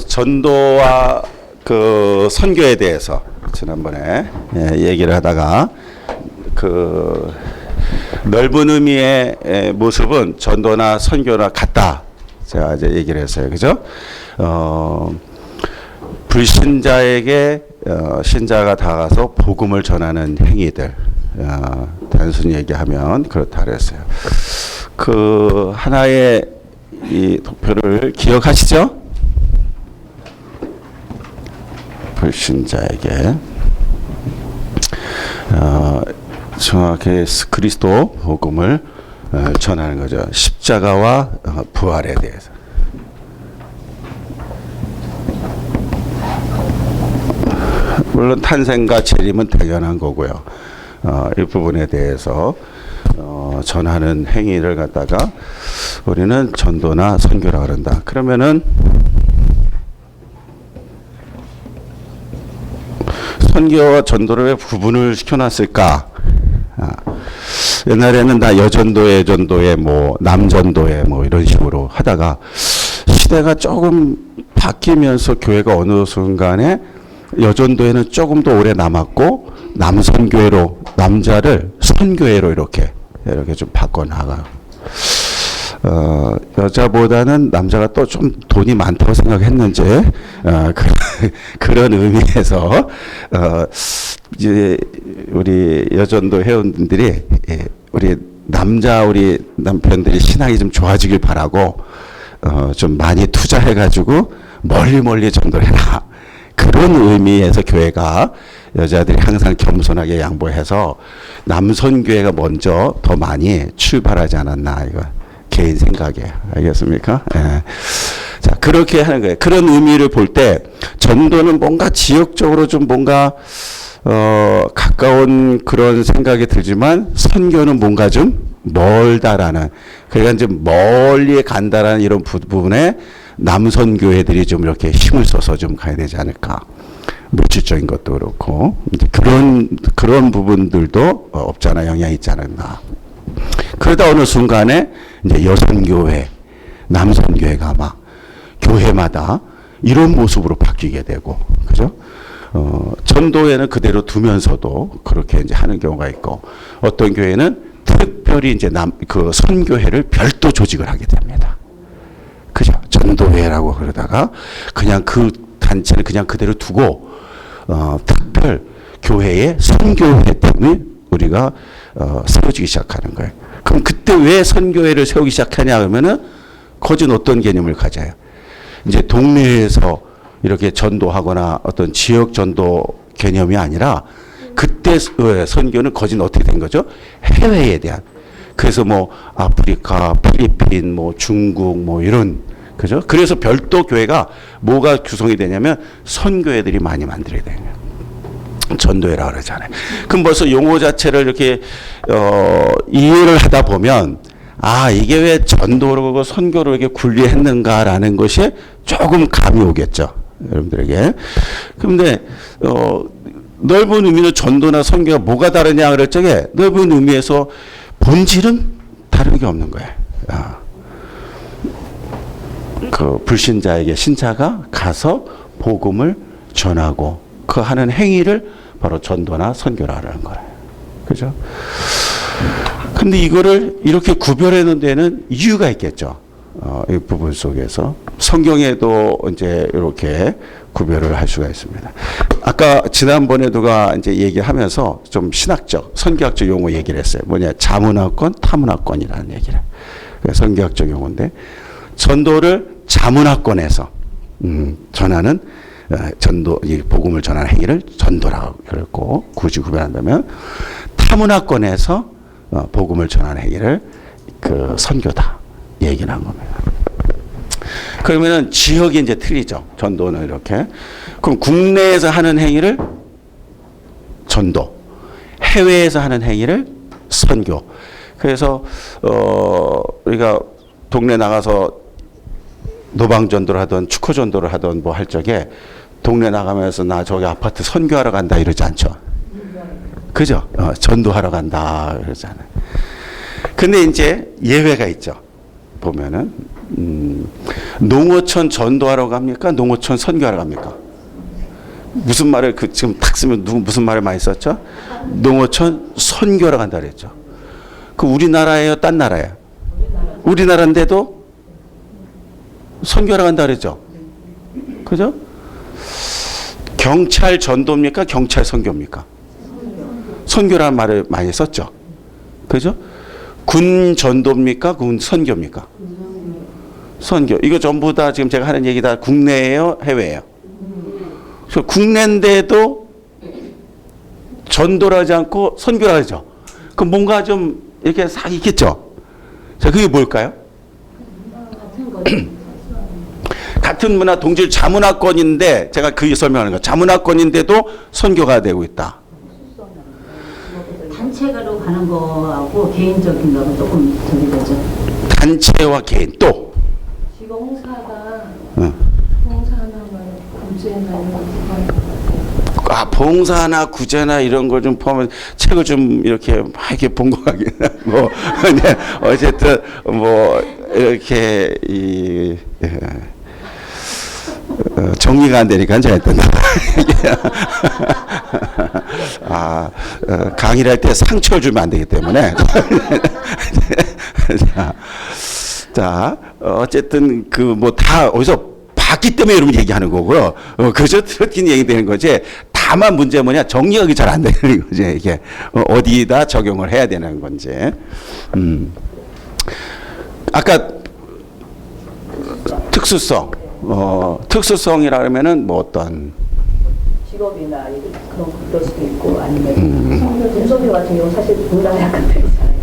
전도와 그 선교에 대해서 지난번에 얘기를 하다가 그 넓은 의미의 모습은 전도나 선교나 같다. 제가 이제 얘기를 했어요. 그죠? 불신자에게 신자가 다가가서 복음을 전하는 행위들. 단순히 얘기하면 그렇다 그랬어요. 그 하나의 이 도표를 기억하시죠? 불신자에게 정확히 그리스도 복음을 전하는 거죠. 십자가와 부활에 대해서. 물론 탄생과 재림은 당연한 거고요. 이 부분에 대해서 전하는 행위를 갖다가 우리는 전도나 선교라 그런다. 그러면은 선교와 전도를 왜 구분을 시켜놨을까? 옛날에는 다 여전도에, 전도에, 뭐 남전도에, 뭐 이런 식으로 하다가 시대가 조금 바뀌면서 교회가 어느 순간에 여전도에는 조금 더 오래 남았고 남선교회로 남자를 선교회로 이렇게 좀 바꿔나가요. 여자보다는 남자가 또 좀 돈이 많다고 생각했는지 그런 의미에서 이제 우리 여전도 회원들이 우리 남편들이 신앙이 좀 좋아지길 바라고 좀 많이 투자해가지고 멀리 전도를 해라. 그런 의미에서 교회가 여자들이 항상 겸손하게 양보해서 남선교회가 먼저 더 많이 출발하지 않았나 이거 개인 생각이에요. 알겠습니까? 예. 자, 그렇게 하는 거예요. 그런 의미를 볼 때 전도는 뭔가 지역적으로 좀 뭔가 가까운 그런 생각이 들지만 선교는 뭔가 좀 멀다라는, 그러니까 이제 멀리 간다라는 이런 부분에 남선교회들이 좀 이렇게 힘을 써서 좀 가야 되지 않을까. 물질적인 것도 그렇고 이제 그런 부분들도 없잖아, 영향이 있지 않았나. 그러다 어느 순간에 이제 여성교회, 남선교회가 막 교회마다 이런 모습으로 바뀌게 되고, 그죠? 전도회는 그대로 두면서도 그렇게 이제 하는 경우가 있고, 어떤 교회는 특별히 이제 그 선교회를 별도 조직을 하게 됩니다. 그죠? 전도회라고 그러다가 그냥 그 단체를 그냥 그대로 두고, 특별 교회의 선교회 때문에 우리가 세워지기 시작하는 거예요. 그럼 그때 왜 선교회를 세우기 시작하냐 그러면은 거진 어떤 개념을 가져요. 이제 동네에서 이렇게 전도하거나 어떤 지역 전도 개념이 아니라 그때 선교는 거진 어떻게 된 거죠? 해외에 대한. 그래서 뭐 아프리카, 필리핀, 뭐 중국, 뭐 이런, 그죠? 그래서 별도 교회가 뭐가 구성이 되냐면 선교회들이 많이 만들어야 돼요. 전도회라 그러잖아요. 그럼 벌써 용어 자체를 이렇게 이해를 하다 보면 이게 왜 전도로 선교로 이렇게 분리했는가라는 것이 조금 감이 오겠죠, 여러분들에게. 그런데 넓은 의미는 전도나 선교가 뭐가 다르냐 그럴 적에 넓은 의미에서 본질은 다른 게 없는 거예요. 그 불신자에게 신자가 가서 복음을 전하고 그 하는 행위를 바로 전도나 선교라는 거예요. 그죠? 근데 이거를 이렇게 구별해 놓은 데는 이유가 있겠죠. 이 부분 속에서. 성경에도 이제 이렇게 구별을 할 수가 있습니다. 아까 지난번에도가 이제 얘기하면서 좀 신학적, 선교학적 용어 얘기를 했어요. 뭐냐, 자문학권, 타문학권이라는 얘기를. 선교학적 용어인데, 전도를 자문학권에서 전하는 전도, 이 복음을 전하는 행위를 전도라고 그랬고, 굳이 구별한다면 타문화권에서 복음을 전하는 행위를 그 선교다 얘기를 한 겁니다. 그러면은 지역이 이제 틀리죠. 전도는 이렇게. 그럼 국내에서 하는 행위를 전도, 해외에서 하는 행위를 선교. 그래서 우리가 동네 나가서 노방전도를 하던 축구전도를 하던 뭐 할 적에 동네 나가면서 나 저기 아파트 선교하러 간다 이러지 않죠. 그죠? 전도하러 간다 그러잖아요. 근데 이제 예외가 있죠. 보면은 농어촌 전도하러 갑니까? 농어촌 선교하러 갑니까? 무슨 말을 지금 탁 쓰면 무슨 말을 많이 썼죠? 농어촌 선교하러 간다 그랬죠. 그 우리나라예요, 딴 나라예요? 우리나라인데도 선교하러 간다 그랬죠. 그죠? 경찰 전도입니까? 경찰 선교입니까? 선교라는 말을 많이 썼죠. 그죠? 군 전도입니까? 군 선교입니까? 선교. 이거 전부 다 지금 제가 하는 얘기 다 국내예요? 해외예요? 그래서 국내인데도 전도를 하지 않고 선교를 하죠. 그럼 뭔가 좀 이렇게 싹 있겠죠? 자, 그게 뭘까요? 같은 문화, 동질 자문화권인데, 제가 그게 설명하는 거. 자문화권인데도 선교가 되고 있다. 단체로 가는 거하고 개인적인 거하고 조금 저기 되죠. 단체와 개인 또. 지금 홍사가 응. 홍사나 구제나 이런 거 봉사나 구제나 이런 걸 좀 포함해서 책을 좀 이렇게 막 이렇게 본 것 같긴 하고. 근데 어쨌든 뭐 이렇게 정리가 안 되니까 제가 했던 강의를 할 때 상처를 주면 안 되기 때문에 자 어쨌든 그 뭐 다 어디서 봤기 때문에 여러분 얘기하는 거고요. 그저 들었긴 얘기되는 거지. 다만 문제 뭐냐 정리가 잘 안 되는 거지. 이게 어디다 적용을 해야 되는 건지. 아까 특수성. 특수성이라 그러면은 뭐 어떤 직업이나 그런 그럴 수도 있고 아니면 중소기업 같은 경우 사실 문화가 약간 틀리잖아요.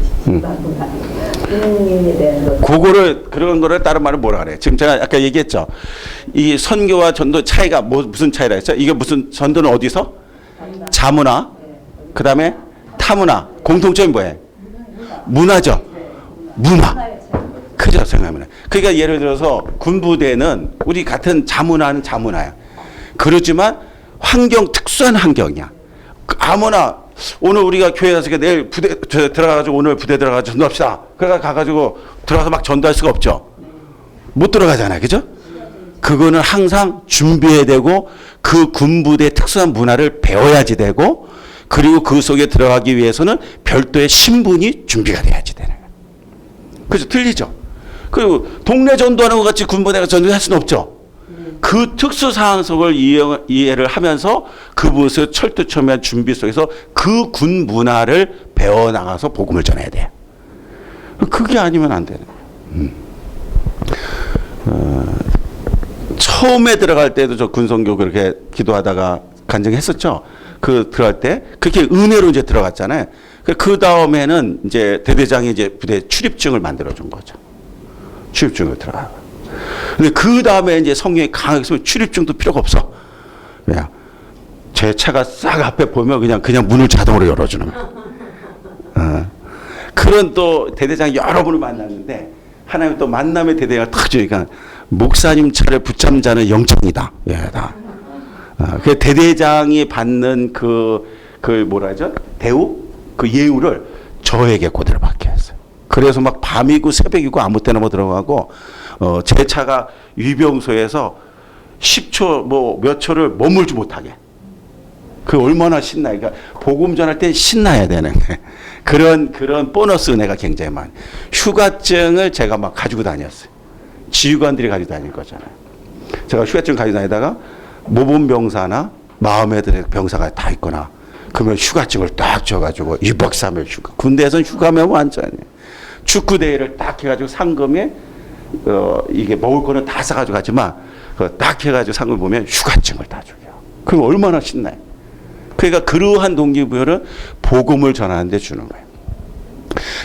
군인에 대한 것. 그거를 그런 거를 다른 말은 뭐라 그래? 지금 제가 아까 얘기했죠. 이 선교와 전도 차이가 무슨 차이라 했죠? 이게 무슨 전도는 어디서? 자문화. 그다음에 타문화. 공통점이 뭐예요? 문화죠. 문화. 그죠, 생각하면. 그러니까 예를 들어서 군부대는 우리 같은 자문화는 자문화야. 그렇지만 환경 특수한 환경이야. 아무나 오늘 우리가 교회 가서 내일 부대 들어가가지고 오늘 부대 들어가서 전도합시다. 그래가 가가지고 들어가서 막 전도할 수가 없죠. 못 들어가잖아요, 그죠? 그거는 항상 준비해야 되고 그 군부대 특수한 문화를 배워야지 되고 그리고 그 속에 들어가기 위해서는 별도의 신분이 준비가 돼야지 되는 거예요. 그죠? 틀리죠? 그리고 동네 전도하는 것 같이 군부대가 전도할 수는 없죠. 그 특수 상황 속을 이해를 하면서 그곳의 철두철미한 준비 속에서 그 군 문화를 배워나가서 복음을 전해야 돼요. 그게 아니면 안 되는 거예요. 처음에 들어갈 때도 저 군성교 그렇게 기도하다가 간증했었죠. 그 들어갈 때 그렇게 은혜로 이제 들어갔잖아요. 그 다음에는 이제 대대장이 이제 부대 출입증을 만들어 준 거죠. 출입증을 들어가고. 근데 그 다음에 이제 성령이 강하게 있으면 출입증도 필요가 없어. 그냥 제 차가 싹 앞에 보면 그냥 문을 자동으로 열어주는 거야. 그런 또 대대장 여러 분을 만났는데 하나님 또 만남의 대대가 탁 주니까 목사님 차를 붙잡는 자는 영창이다. 예, 다. 그 대대장이 받는 그 뭐라 하죠? 대우? 그 예우를 저에게 그대로 받게 했어요. 그래서 막 밤이고 새벽이고 아무 때나 뭐 들어가고 제 차가 위병소에서 10초 뭐 몇 초를 머물지 못하게. 그 얼마나 신나요. 그러니까 복음 전할 때 신나야 되는 그런 보너스 은혜가 굉장히 많아요. 휴가증을 제가 막 가지고 다녔어요. 지휘관들이 가지고 다닐 거잖아요. 제가 휴가증 가지고 다니다가 모범병사나 마음에 드는 병사가 다 있거나 그러면 휴가증을 딱 줘가지고 2박 3일 휴가. 군대에서는 휴가면 완전히 축구대회를 딱 해가지고 상금에 이게 먹을 거는 다 싸가지고 가지만 딱 해가지고 상금 보면 휴가증을 다 줘요. 그럼 얼마나 신나요. 그러니까 그러한 동기부여를 복음을 전하는 데 주는 거예요.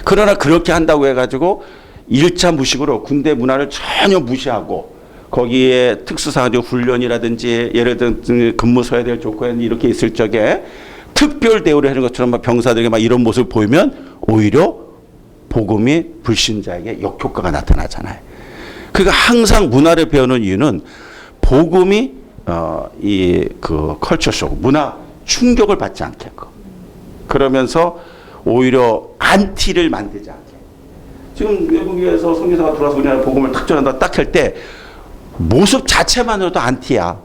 그러나 그렇게 한다고 해가지고 일차 무식으로 군대 문화를 전혀 무시하고 거기에 특수사항적 훈련이라든지 예를 들어 근무 서야 될 조건이 이렇게 있을 적에 특별 대우를 하는 것처럼 막 병사들에게 막 이런 모습을 보이면 오히려 복음이 불신자에게 역효과가 나타나잖아요. 그러니까 항상 문화를 배우는 이유는 복음이 이 그 컬처 쇼 문화 충격을 받지 않게 하고 그러면서 오히려 안티를 만들지 않게. 지금 외국에서 선교사가 들어와서 우리나라 복음을 탁 전한다 딱 할 때 모습 자체만으로도 안티야.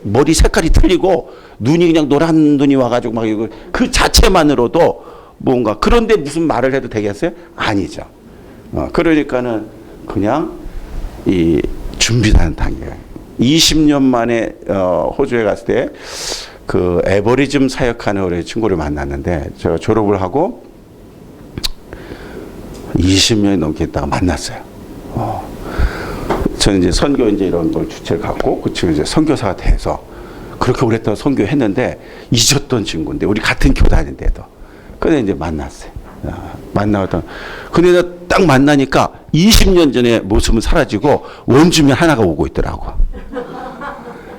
머리 색깔이 틀리고 눈이 그냥 노란 눈이 와가지고 막 이거 그 자체만으로도 뭔가 그런데 무슨 말을 해도 되겠어요? 아니죠. 그러니까는 그냥 이 준비하는 단계예요. 20년 만에 호주에 갔을 때 그 에버리즘 사역하는 우리 친구를 만났는데 제가 졸업을 하고 20년이 넘게 있다가 만났어요. 저는 이제 선교 이제 이런 걸 주체를 갖고 그 친구 이제 선교사가 돼서 그렇게 오랫동안 선교했는데 잊었던 친구인데 우리 같은 교단인데도 근데 이제 만났어요. 만나던 근데 딱 만나니까 20년 전에 모습은 사라지고 원주민 하나가 오고 있더라고.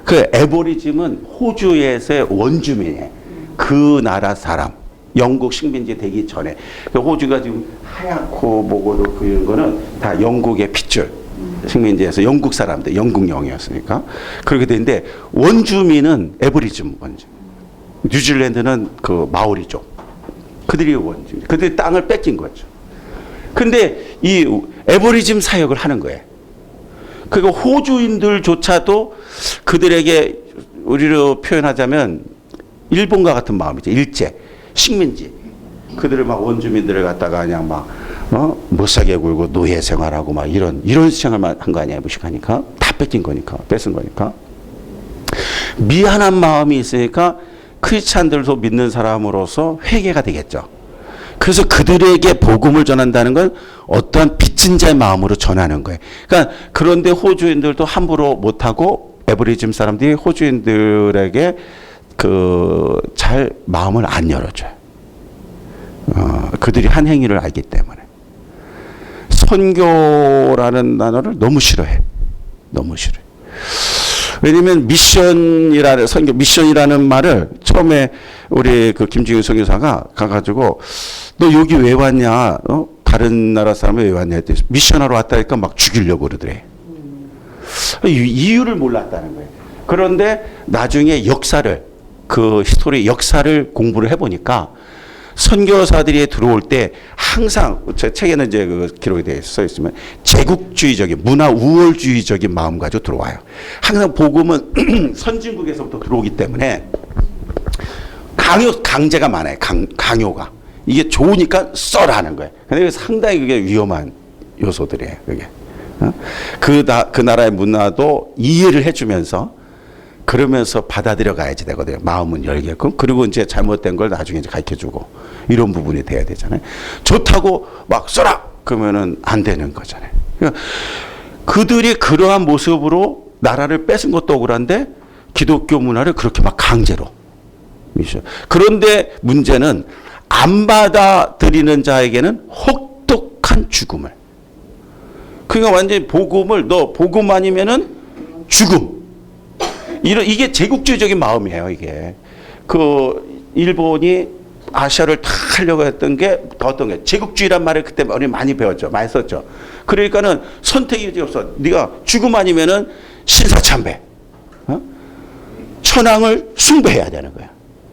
그 에버리즘은 호주에서의 원주민이에요. 그 나라 사람. 영국 식민지 되기 전에. 호주가 지금 하얗고 뭐고도 그런 거는 다 영국의 핏줄. 식민지에서 영국 사람들, 영국령이었으니까. 그렇게 되는데 원주민은 에버리즘 원주민. 뉴질랜드는 그 마오리족. 그들이 원주민. 그들이 땅을 뺏긴 거죠. 근데 이 에버리즘 사역을 하는 거예요. 그리고 호주인들조차도 그들에게 우리로 표현하자면 일본과 같은 마음이죠. 일제, 식민지. 그들을 막 원주민들을 갖다가 그냥 막 못 사게 굴고 노예 생활하고 막 이런 생활만 한 거 아니야. 무식하니까 다 뺏긴 거니까 뺏은 거니까 미안한 마음이 있으니까 크리스찬들도 믿는 사람으로서 회개가 되겠죠. 그래서 그들에게 복음을 전한다는 건 어떠한 빚진 자의 마음으로 전하는 거예요. 그러니까 그런데 호주인들도 함부로 못하고 에버리즘 사람들이 호주인들에게 잘 마음을 안 열어줘요. 그들이 한 행위를 알기 때문에. 선교라는 단어를 너무 싫어해. 너무 싫어해. 왜냐면 미션이라는 말을 처음에 우리 그 김진규 선교사가 가가지고 너 여기 왜 왔냐? 다른 나라 사람이 왜 왔냐 했더니 미션하러 왔다니까 막 죽이려고 그러더래. 이유를 몰랐다는 거예요. 그런데 나중에 히스토리 역사를 공부를 해보니까 선교사들이 들어올 때 항상 제 책에는 이제 그 기록이 되어 있으면 제국주의적인 문화 우월주의적인 마음 가지고 들어와요. 항상 복음은 선진국에서부터 들어오기 때문에 강제가 많아요. 강요가. 이게 좋으니까 써라는 거예요. 근데 상당히 그게 위험한 요소들이에요. 그게. 그 나라의 문화도 이해를 해주면서 그러면서 받아들여 가야지 되거든요. 마음은 열게끔. 그리고 이제 잘못된 걸 나중에 이제 가르쳐주고 이런 부분이 돼야 되잖아요. 좋다고 막 써라! 그러면은 안 되는 거잖아요. 그러니까 그들이 그러한 모습으로 나라를 뺏은 것도 억울한데 기독교 문화를 그렇게 막 강제로. 그런데 문제는 안 받아들이는 자에게는 혹독한 죽음을. 그러니까 완전히 너 복음 아니면은 죽음. 이게 제국주의적인 마음이에요, 이게. 일본이 아시아를 다 하려고 했던 게 어떤 게 제국주의란 말을 그때 많이 배웠죠. 많이 썼죠. 그러니까는 선택이 없어. 네가 죽음 아니면은 신사참배. 천황을 숭배해야 되는 거야.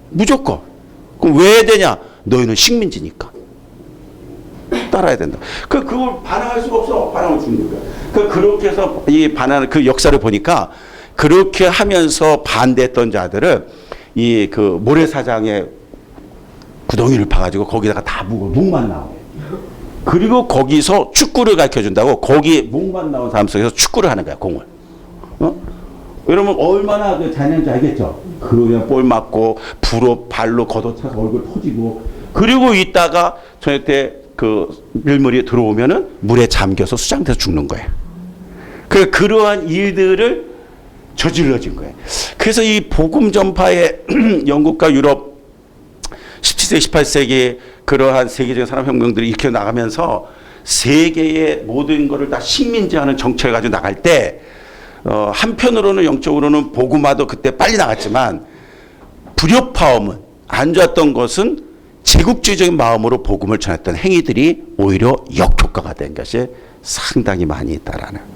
무조건. 그럼 왜 되냐? 너희는 식민지니까. 따라야 된다. 그걸 반항할 수가 없어. 반항을 죽는 거야. 그렇게 해서 그 역사를 보니까 그렇게 하면서 반대했던 자들은 모래사장에 구덩이를 파가지고 거기다가 다 목만 나오고 그리고 거기서 축구를 가르쳐 준다고 거기 목만 나온 사람 속에서 축구를 하는 거야, 공을. 여러분 얼마나 잔인한지 알겠죠? 그러면 볼 맞고 불로 발로 걷어차서 얼굴 터지고 그리고 있다가 저녁 때 밀물이 들어오면은 물에 잠겨서 수장돼서 죽는 거예요. 그러한 일들을 저질러진 거예요. 그래서 이 복음 전파의 영국과 유럽 17세기, 18세기 그러한 세계적인 산업혁명들이 이렇게 나가면서 세계의 모든 것을 다 식민지하는 정책을 가지고 나갈 때 한편으로는 영적으로는 복음화도 그때 빨리 나갔지만 불협화음은 안 좋았던 것은 제국주의적인 마음으로 복음을 전했던 행위들이 오히려 역효과가 된 것이 상당히 많이 있다라는.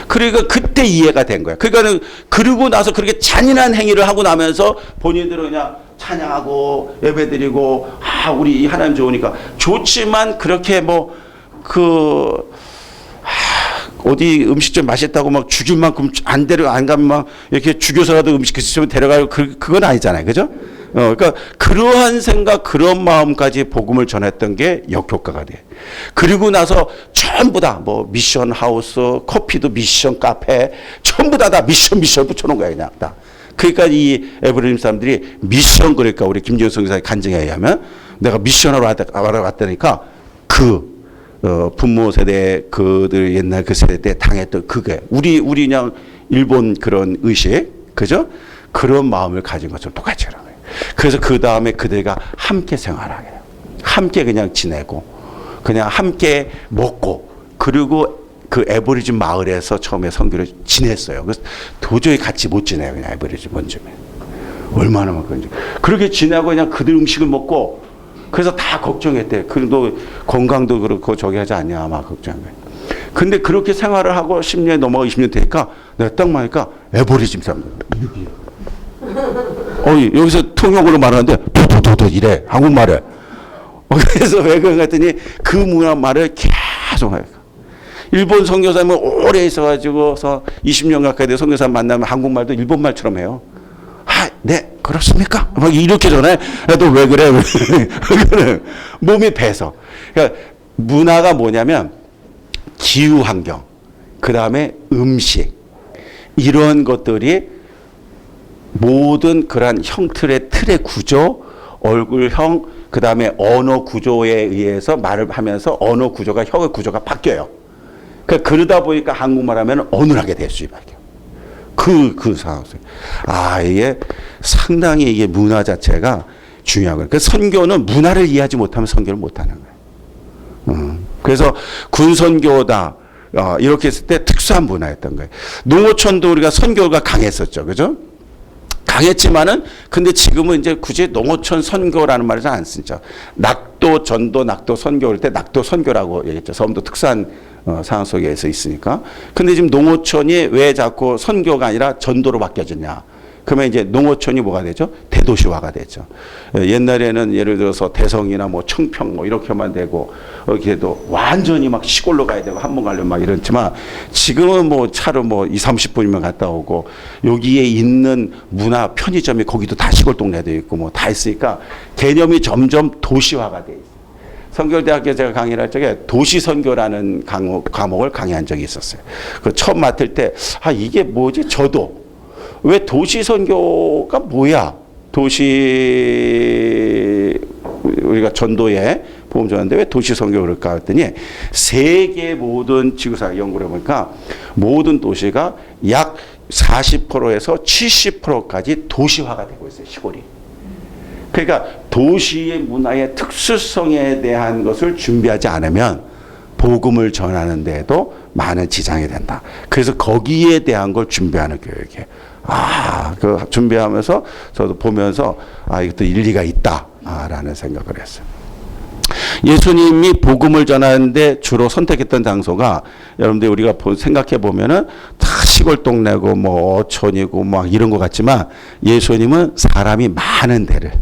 그러니까 그때 이해가 된 거야. 그러니까 그러고 나서 그렇게 잔인한 행위를 하고 나면서 본인들은 그냥 찬양하고 예배드리고 우리 하나님 좋으니까 좋지만 그렇게 어디 음식점 맛있다고 막 죽일 만큼 안 가면 막 이렇게 죽여서라도 음식 그 집에 데려가고 그건 아니잖아요. 그죠? 그러니까 그러한 생각, 그런 마음까지 복음을 전했던 게 역효과가 돼. 그리고 나서 전부 다 뭐 미션 하우스, 커피도 미션 카페, 전부 다 미션 붙여놓은 거야, 그냥 다. 그러니까 이 에브리임 사람들이 미션, 그러니까 우리 김정성 기사의 간증에 의하면 내가 미션하러 왔다니까 부모 세대, 그들 옛날 그 세대 때 당했던 그게 우리 그냥 일본 그런 의식, 그죠? 그런 마음을 가진 것처럼 똑같이 하는 거예요. 그래서 그 다음에 그들과 함께 생활하게 돼요. 함께 그냥 지내고, 그냥 함께 먹고, 그리고 그 에버리즘 마을에서 처음에 선교를 지냈어요. 그래서 도저히 같이 못 지내요. 그냥 에버리즘 원점에. 얼마나 막 그런지. 그렇게 지내고 그냥 그들 음식을 먹고, 그래서 다 걱정했대. 그래도 건강도 그렇고 저기 하지 않냐, 막 걱정한 거예요. 근데 그렇게 생활을 하고 10년 넘어가 20년 되니까 내가 딱 보니까 에버리즘 사람들. 여기서 통역으로 말하는데 도도도도 이래. 한국말에. 그래서 왜 그런가 했더니 그 문화 말을 계속 해요. 일본 선교사님은 오래 있어가지고서 20년 가까이 돼 선교사 만나면 한국말도 일본말처럼 해요. 네, 그렇습니까? 막 이렇게 전해. 또 왜 그래? 그래. 몸이 배서. 그러니까 문화가 뭐냐면 기후 환경, 그 다음에 음식, 이런 것들이 모든 그러한 형틀의 틀의 구조, 얼굴형, 그 다음에 언어 구조에 의해서 말을 하면서 언어 구조가, 혀의 구조가 바뀌어요. 그러다 보니까 한국말 하면 어눌하게 될 수밖에. 그 상황 속에. 이게 상당히 이게 문화 자체가 중요한 거예요. 그 선교는 문화를 이해하지 못하면 선교를 못하는 거예요. 그래서 군선교다. 이렇게 했을 때 특수한 문화였던 거예요. 농어촌도 우리가 선교가 강했었죠. 그죠? 강했지만은, 근데 지금은 이제 굳이 농어촌 선교라는 말을 잘 안 쓰죠. 낙도, 전도, 낙도, 선교일 때 낙도 선교라고 얘기했죠. 섬도 특수한 상황 속에서 있으니까. 근데 지금 농어촌이 왜 자꾸 선교가 아니라 전도로 바뀌어졌냐. 그러면 이제 농어촌이 뭐가 되죠? 대도시화가 되죠. 옛날에는 예를 들어서 대성이나 뭐 청평 뭐 이렇게만 되고, 이렇게 해도 완전히 막 시골로 가야 되고 한 번 가려면 막 이렇지만, 지금은 뭐 차로 뭐 2, 30분이면 갔다 오고, 여기에 있는 문화 편의점이 거기도 다 시골 동네도 있고 뭐 다 있으니까 개념이 점점 도시화가 돼 있어요. 선교대학교 제가 강의를 할 적에 도시선교라는 과목을 강의한 적이 있었어요. 그 처음 맡을 때, 이게 뭐지? 저도. 왜 도시선교가 뭐야? 우리가 전도에 보험 전하는데 왜 도시선교 그럴까 했더니, 세계 모든 지구사 연구를 해보니까 모든 도시가 약 40%에서 70%까지 도시화가 되고 있어요, 시골이. 그러니까 도시의 문화의 특수성에 대한 것을 준비하지 않으면 복음을 전하는 데에도 많은 지장이 된다. 그래서 거기에 대한 걸 준비하는 교육이에요. 그 준비하면서 저도 보면서 이것도 일리가 있다라는 생각을 했어요. 예수님이 복음을 전하는데 주로 선택했던 장소가, 여러분들 우리가 생각해 보면은 다 시골 동네고 뭐 어촌이고 막 이런 것 같지만, 예수님은 사람이 많은 데를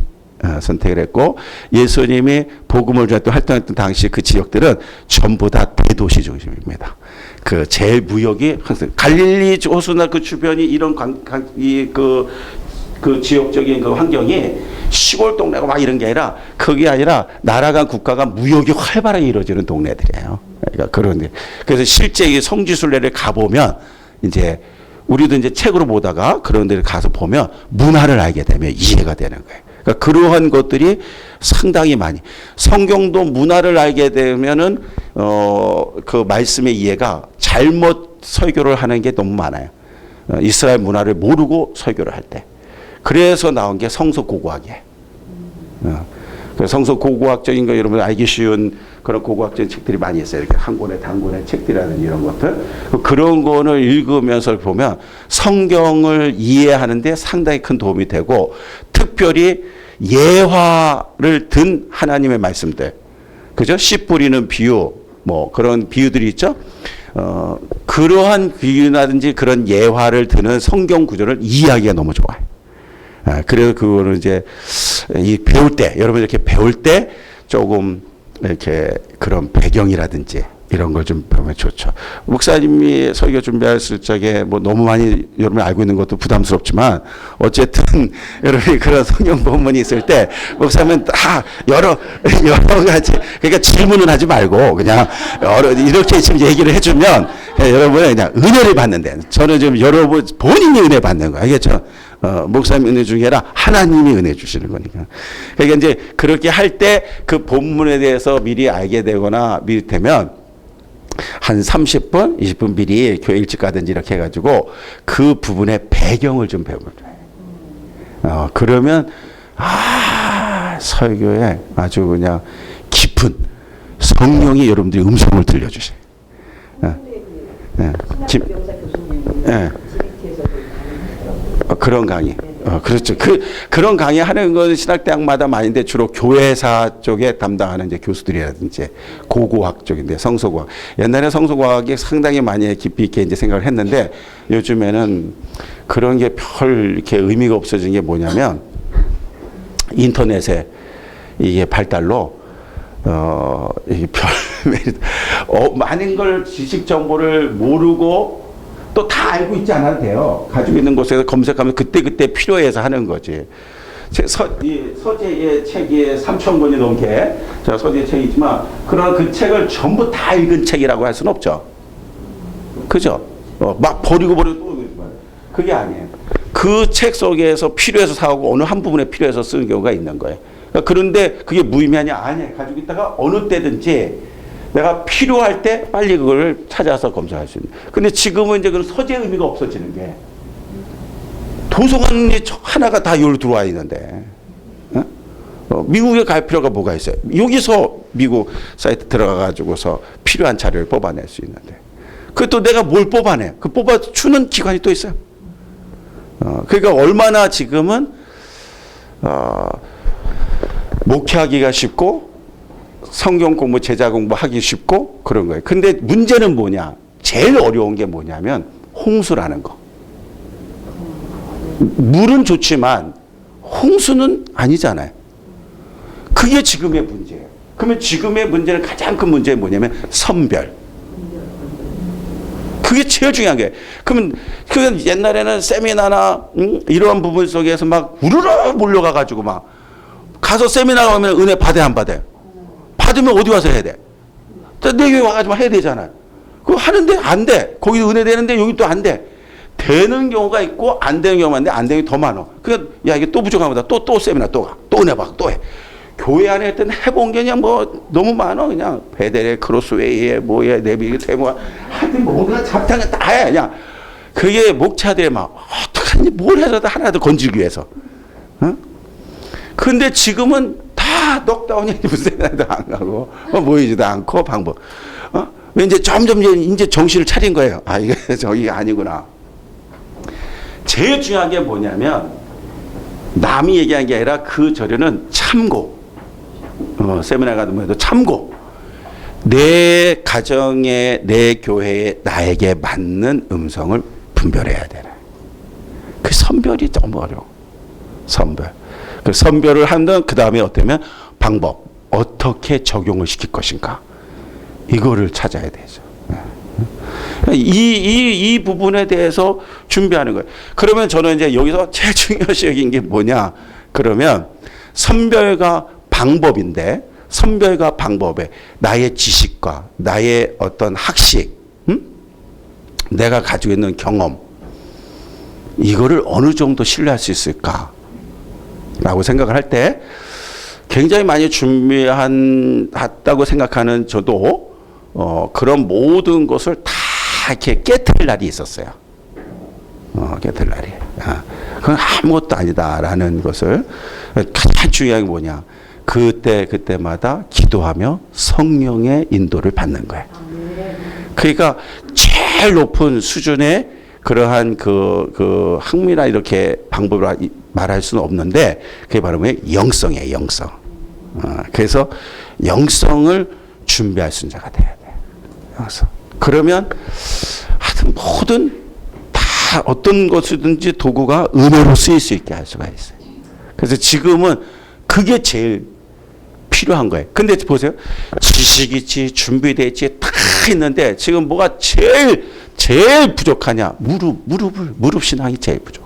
선택을 했고, 예수님이 복음을 전할 때 활동했던 당시 그 지역들은 전부 다 대도시 중심입니다. 그 제일 무역이 항상 갈릴리 호수나 그 주변이 이런 그 지역적인 그 환경이 시골 동네고 막 이런 게 아니라, 그게 아니라 나라가 국가가 무역이 활발하게 이루어지는 동네들이에요. 그러니까 그런데, 그래서 실제 이 성지순례를 가보면 이제 우리도 이제 책으로 보다가 그런 데를 가서 보면 문화를 알게 되면 이해가 되는 거예요. 그러니까 그러한 것들이 상당히 많이, 성경도 문화를 알게 되면은 그 말씀의 이해가, 잘못 설교를 하는 게 너무 많아요. 이스라엘 문화를 모르고 설교를 할 때. 그래서 나온 게 성서고고학이에요. 성서고고학적인 거 여러분 알기 쉬운 그런 고고학적인 책들이 많이 있어요. 이렇게 한 권의 단권의 책들이라는 이런 것들. 그런 거를 읽으면서 보면 성경을 이해하는데 상당히 큰 도움이 되고, 특별히 예화를 든 하나님의 말씀들. 그죠? 씨 뿌리는 비유, 뭐 그런 비유들이 있죠? 그러한 비유라든지 그런 예화를 드는 성경 구조를 이해하기가 너무 좋아요. 그래서 그거를 이제 배울 때, 여러분 이렇게 배울 때 조금 이렇게 그런 배경이라든지 이런 걸 좀 보면 좋죠. 목사님이 설교 준비했을 적에 뭐 너무 많이 여러분이 알고 있는 것도 부담스럽지만 어쨌든 여러분이 그런 성경 본문이 있을 때 목사님은 다 여러 가지 그러니까 질문은 하지 말고 그냥 이렇게 지금 얘기를 해주면 여러분은 그냥 은혜를 받는데 저는 지금 여러분 본인이 은혜 받는 거 알겠죠? 목사님 은혜 중에 아니라 하나님이 은혜 주시는 거니까. 그러니까 이제 그렇게 할 때 그 본문에 대해서 미리 알게 되거나 미리 되면 한 30분, 20분 미리 교회 일찍 가든지 이렇게 해가지고 그 부분의 배경을 좀 배워줘요. 그러면 설교에 아주 그냥 깊은 성령이 여러분들이 음성을 들려주세요. 신학교명사 교수님이 GBT에서도 그런 강의. 그렇죠. 그런 강의 하는 건 신학대학마다 많은데 주로 교회사 쪽에 담당하는 이제 교수들이라든지 고고학 쪽인데 성서고학. 옛날에 성서고학이 상당히 많이 깊이 있게 이제 생각을 했는데 요즘에는 그런 게 별 이렇게 의미가 없어진 게 뭐냐면 인터넷에 이게 발달로 이게 많은 걸 지식 정보를 모르고 또 다 알고 있지 않아도 돼요. 가지고 있는 곳에서 검색하면 그때 필요해서 하는 거지. 서재의 책이 3,000권이 넘게 서재의 책이지만 그런 그 책을 전부 다 읽은 책이라고 할 수는 없죠. 그죠? 막 버리고 또 그게 아니에요. 그 책 속에서 필요해서 사고 어느 한 부분에 필요해서 쓰는 경우가 있는 거예요. 그런데 그게 무의미하냐? 아니에요. 가지고 있다가 어느 때든지 내가 필요할 때 빨리 그걸 찾아서 검색할 수 있는. 근데 지금은 이제 그런 서재의 의미가 없어지는 게 도서관이 하나가 다 여기로 들어와 있는데 미국에 갈 필요가 뭐가 있어요? 여기서 미국 사이트 들어가가지고서 필요한 자료를 뽑아낼 수 있는데 그것도 내가 뭘 뽑아내? 그 뽑아주는 기관이 또 있어요. 그러니까 얼마나 지금은 목회하기가 쉽고 성경 공부, 제자 공부하기 쉽고 그런 거예요. 근데 문제는 뭐냐? 제일 어려운 게 뭐냐면 홍수라는 거. 물은 좋지만 홍수는 아니잖아요. 그게 지금의 문제예요. 그러면 지금의 문제는 가장 큰 문제는 뭐냐면 선별. 그게 제일 중요한 거예요. 그러면 그 옛날에는 세미나나 이러한 부분 속에서 막 우르르 몰려가가지고 막 가서 세미나 가면 은혜 받아야 안 받아요? 받으면 어디 와서 해야 돼? 내 교회 와가지고 해야 되잖아요. 그거 하는데 안 돼. 거기 은혜 되는데 여기 또 안 돼. 되는 경우가 있고 안 되는 경우가 있는데 안 되는 게 더 많아. 그러니까 야 이게 또 부족한 거다. 또 세미나 또 가. 또 은혜 받고 또 해. 교회 안에 했던 해본 게 그냥 뭐 너무 많아. 그냥 베델에 크로스웨이에 뭐에 네비게 세모가 하여튼 뭐가 잡탕에 다 해. 그냥 그게 목차들이 막 어떡하니 뭘 해서도 하나도 건지기 위해서. 근데 지금은 다 넉다운이 무슨 세미나도 안 가고 모이지도 않고 방법. 왠지 점점 이제 정신을 차린 거예요. 아 이게 저기 아니구나. 제일 중요한 게 뭐냐면 남이 얘기한 게 아니라 그 자료는 참고. 세미나 가도 해도 참고. 내 가정에 내 교회에 나에게 맞는 음성을 분별해야 되네. 그 선별이 너무 어려워. 선별. 그 선별을 하면 그 다음에 어떠면 방법. 어떻게 적용을 시킬 것인가. 이거를 찾아야 되죠. 이 부분에 대해서 준비하는 거예요. 그러면 저는 이제 여기서 제일 중요시 여긴 게 뭐냐. 그러면 선별과 방법인데 선별과 방법에 나의 지식과 나의 어떤 학식, 내가 가지고 있는 경험, 이거를 어느 정도 신뢰할 수 있을까? 라고 생각을 할 때 굉장히 많이 준비했다고 생각하는 저도 그런 모든 것을 다 이렇게 깨트릴 날이 있었어요. 깨트릴 날이. 그건 아무것도 아니다라는 것을 가장 중요한 게 뭐냐. 그때마다 기도하며 성령의 인도를 받는 거예요. 그러니까 제일 높은 수준의 그러한 그 학문이나 이렇게 방법을 말할 수는 없는데 그게 바로 뭐예요? 영성이에요, 영성. 그래서 영성을 준비할 수 있는 자가 돼야 돼요. 영성. 그러면 하여튼 모든 다 어떤 것이든지 도구가 은혜로 쓰일 수 있게 할 수가 있어요. 그래서 지금은 그게 제일 필요한 거예요. 근데 보세요. 지식이 있지, 준비돼 있지, 다 있는데 지금 뭐가 제일 부족하냐? 무릎 신앙이 제일 부족.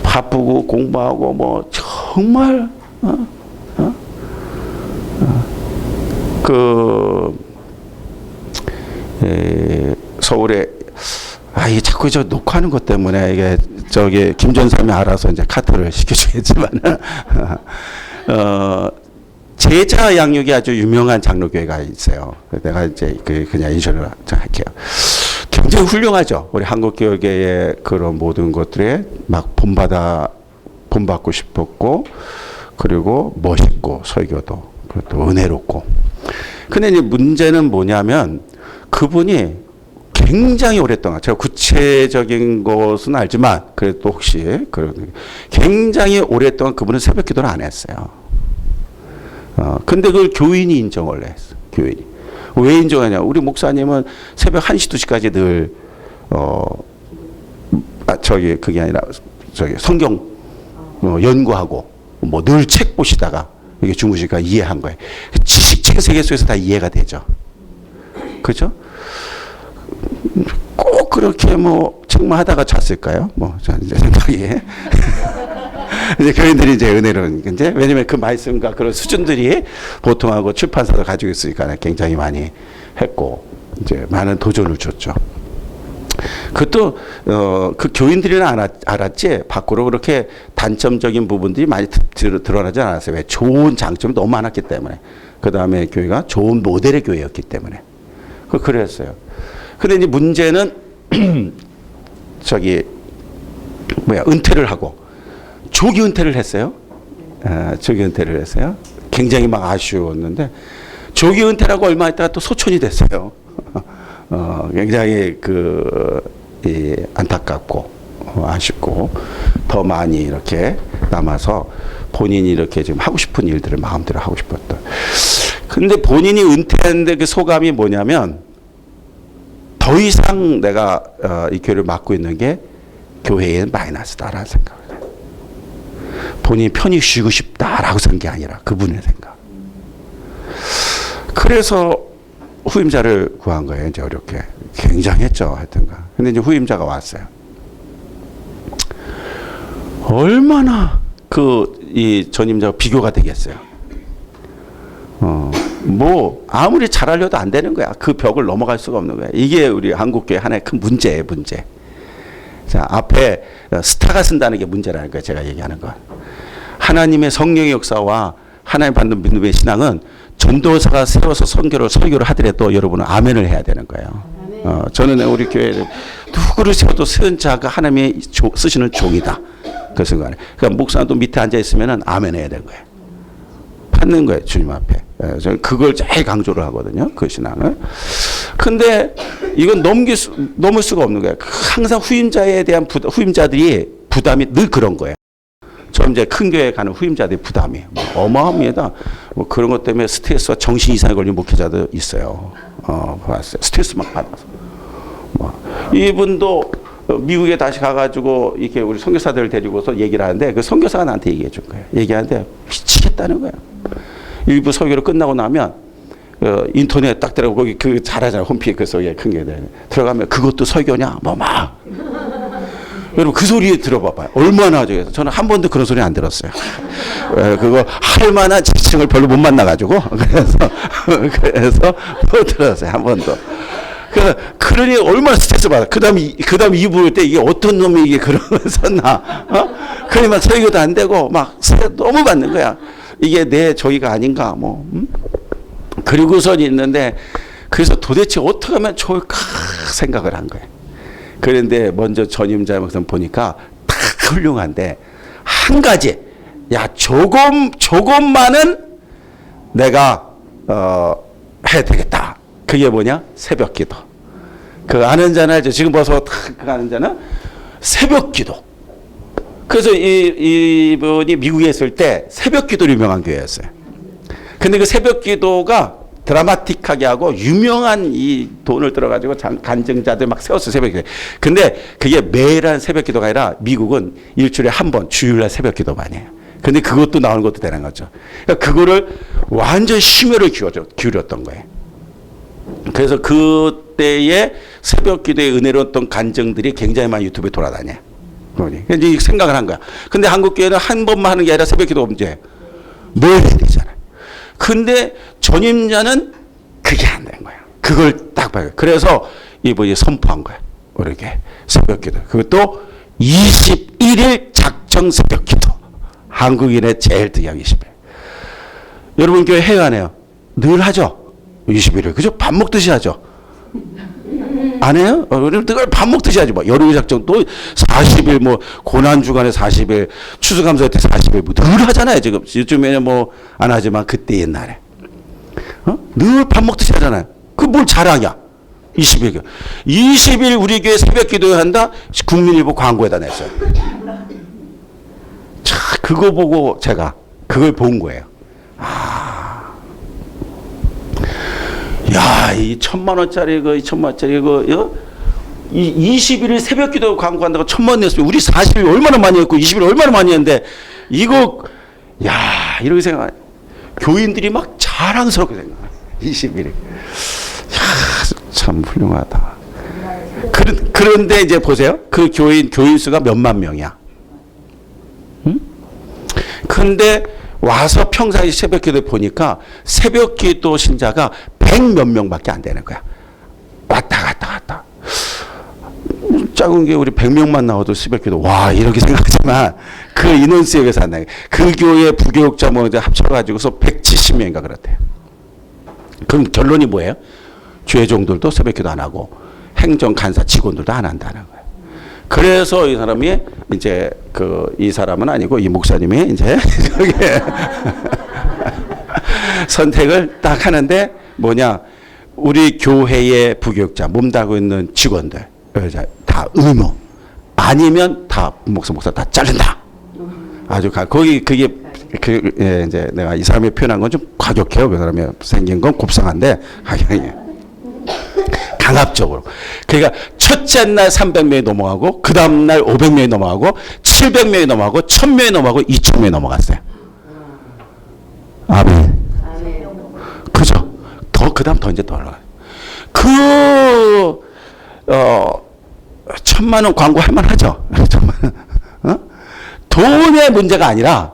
바쁘고 공부하고 뭐 정말 서울에 이게 자꾸 저 녹화하는 것 때문에 이게 저기 김전삼이 알아서 이제 카트를 시켜주겠지만 제자 양육이 아주 유명한 장로교회가 있어요. 내가 이제 그냥 인터뷰를 할게요. 굉장히 훌륭하죠. 우리 한국교회의 그런 모든 것들에 막 본받고 싶었고, 그리고 멋있고, 설교도, 그리고 은혜롭고. 근데 이제 문제는 뭐냐면, 그분이 굉장히 오랫동안, 제가 구체적인 것은 알지만, 그래도 혹시, 굉장히 오랫동안 그분은 새벽 기도를 안 했어요. 근데 그걸 교인이 인정을 했어. 교인이. 왜 인정하냐? 우리 목사님은 새벽 1시, 2시까지 늘, 그게 아니라, 성경 연구하고, 뭐 늘 책 보시다가, 이게 주무시니까 이해한 거예요. 지식 세계 속에서 다 이해가 되죠. 그죠? 꼭 그렇게 뭐, 책만 하다가 잤을까요? 뭐, 이제 생각이. 이제 교인들이 이제 은혜로운, 이제, 왜냐면 그 말씀과 그런 수준들이 보통하고 출판사도 가지고 있으니까 굉장히 많이 했고, 이제 많은 도전을 줬죠. 그것도, 그 교인들이는 알았지, 밖으로 그렇게 단점적인 부분들이 많이 드러나지 않았어요. 왜? 좋은 장점이 너무 많았기 때문에. 그 다음에 교회가 좋은 모델의 교회였기 때문에. 그랬어요. 근데 이제 문제는, 은퇴를 하고, 조기 은퇴를 했어요. 조기 은퇴를 했어요. 굉장히 막 아쉬웠는데, 조기 은퇴라고 얼마 있다가 또 소촌이 됐어요. 굉장히 안타깝고, 아쉽고, 더 많이 이렇게 남아서 본인이 이렇게 지금 하고 싶은 일들을 마음대로 하고 싶었던. 근데 본인이 은퇴했는데 그 소감이 뭐냐면, 더 이상 내가 이 교회를 맡고 있는 게 교회의 마이너스다라는 생각을 해요. 본인이 편히 쉬고 싶다라고 생각한 게 아니라 그분의 생각. 그래서 후임자를 구한 거예요. 이제 어렵게. 굉장했죠. 하여튼가. 근데 이제 후임자가 왔어요. 얼마나 이 전임자가 비교가 되겠어요. 뭐, 아무리 잘하려도 안 되는 거야. 그 벽을 넘어갈 수가 없는 거야. 이게 우리 한국교회 하나의 큰 문제예요, 문제. 자, 앞에 스타가 쓴다는 게 문제라는 거예요. 제가 얘기하는 건. 하나님의 성령의 역사와 하나님 받는 믿음의 신앙은 전도사가 세워서 설교를 하더라도 여러분은 아멘을 해야 되는 거예요. 저는 우리 교회를 누구를 세워도 세운 자가 하나님이 쓰시는 종이다. 그 순간에. 그러니까 목사도 밑에 앉아 있으면은 아멘 해야 되는 거예요. 받는 거예요. 주님 앞에. 저는 그걸 제일 강조를 하거든요. 그 신앙을. 근데 이건 넘을 수가 없는 거예요. 항상 후임자에 대한 후임자들이 부담이 늘 그런 거예요. 저 이제 큰 교회 가는 후임자들의 부담이 어마어마합니다. 뭐 그런 것 때문에 스트레스와 정신 이상에 걸린 목회자도 있어요. 봤어요. 스트레스 막 받아서. 이분도 미국에 다시 가가지고 이렇게 우리 선교사들을 데리고서 얘기를 하는데 그 선교사가 나한테 얘기해 준 거예요. 얘기하는데 미치겠다는 거예요. 일부 설교를 끝나고 나면 인터넷 딱 들어가고 거기 잘하잖아요. 홈페이지 그 속에 큰 게 들어가면 그것도 설교냐? 막. 여러분 그 소리 들어봐봐요. 얼마나 저는 한 번도 그런 소리 안 들었어요. 그거 할 만한 지층을 별로 못 만나가지고 그래서 못 들었어요. 한 번도. 그러니 얼마나 스트레스 받아. 그다음 2부 볼 때 이게 어떤 놈이 이게 그런 걸 썼나. 그러니까 설교도 안 되고 막 스트레스 너무 받는 거야. 이게 내 저기가 아닌가 뭐. 그리고선 있는데 그래서 도대체 어떻게 하면 좋을까 생각을 한 거예요. 그런데 먼저 전임자 목사님 보니까 다 훌륭한데 한 가지 조금만은 내가 해야 되겠다. 그게 뭐냐? 새벽 기도. 그 아는 자는 알죠. 지금 벌써 그 아는 자는 새벽 기도. 그래서 이분이 미국에 있을 때 새벽 기도로 유명한 교회였어요. 근데 그 새벽 기도가 드라마틱하게 하고 유명한 이 돈을 들어가지고 간증자들 막 세웠어요. 새벽 기도. 근데 그게 매일 한 새벽 기도가 아니라 미국은 일주일에 한 번 주일날 새벽 기도만 해요. 근데 그것도 나오는 것도 되는 거죠. 그러니까 그거를 완전 심혈을 기울였던 거예요. 그래서 그때의 새벽 기도의 은혜로웠던 간증들이 굉장히 많이 유튜브에 돌아다녀요. 그러니까 이제 생각을 한 거야. 근데 한국교회는 한 번만 하는 게 아니라 새벽 기도 문제 뭘 해야 되잖아요. 근데 전임자는 그게 안 된 거야. 그걸 딱 봐요. 그래서 이분이 선포한 거야. 이렇게 새벽 기도. 그것도 21일 작정 새벽 기도. 한국인의 제일 특이한 20일. 여러분 교회 해요 안 해요? 늘 하죠. 21일. 그죠? 밥 먹듯이 하죠. 안 해요? 그걸 밥 먹듯이 하지 뭐. 여름 작정 또 40일 뭐 고난주간에 40일 추수감사 때 40일 뭐 늘 하잖아요. 지금 요즘에는 뭐 안 하지만 그때 옛날에 늘 밥 먹듯이 하잖아요. 그 뭘 자랑이야. 20일. 20일 우리 교회 새벽 기도 한다. 국민일보 광고에다 냈어요. 자, 그거 보고 제가 그걸 본 거예요. 야, 이 1,000만 원짜리 그 2,000만 원짜리 이 21일 새벽 기도 광고한다고 1,000만 원 냈으면 우리 40일 얼마나 많이 했고 20일 얼마나 많이 했는데 이거 야, 이렇게 생각. 교인들이 막 자랑스럽게 생각해. 21일. 야, 참 훌륭하다. 그런데 이제 보세요. 그 교인 수가 몇만 명이야. 응? 근데 와서 평상시 새벽 기도 보니까 새벽 기도 신자가 100몇 명밖에 안 되는 거야. 왔다 갔다. 작은 게 우리 100명만 나와도 새벽 기도 와 이렇게 생각하지만 그 인원수에 비해서 안 나요. 그 교회 부교육자 뭐 이제 합쳐가지고서 170명인가 그렇대요. 그럼 결론이 뭐예요? 주회종들도 새벽 기도 안 하고 행정 간사 직원들도 안 한다는 거예요. 그래서 이 사람이 이제 이 사람은 아니고 이 목사님이 이제 선택을 딱 하는데 뭐냐, 우리 교회의 부교육자 몸다고 있는 직원들 다 의무 아니면 다 목사 다 자른다. 아주 거기 그게 이제 내가 이 사람이 표현한 건 좀 과격해요. 그 사람이 생긴 건 곱상한데 강압적으로. 그러니까 첫째 날 300명이 넘어가고 그 다음 날 500명이 넘어가고 700명이 넘어가고 1000명이 넘어가고 2000명이 넘어갔어요. 아멘. 그죠? 그 다음 더 이제 더 올라가요. 1,000만 원 광고 할 만하죠? 돈의 문제가 아니라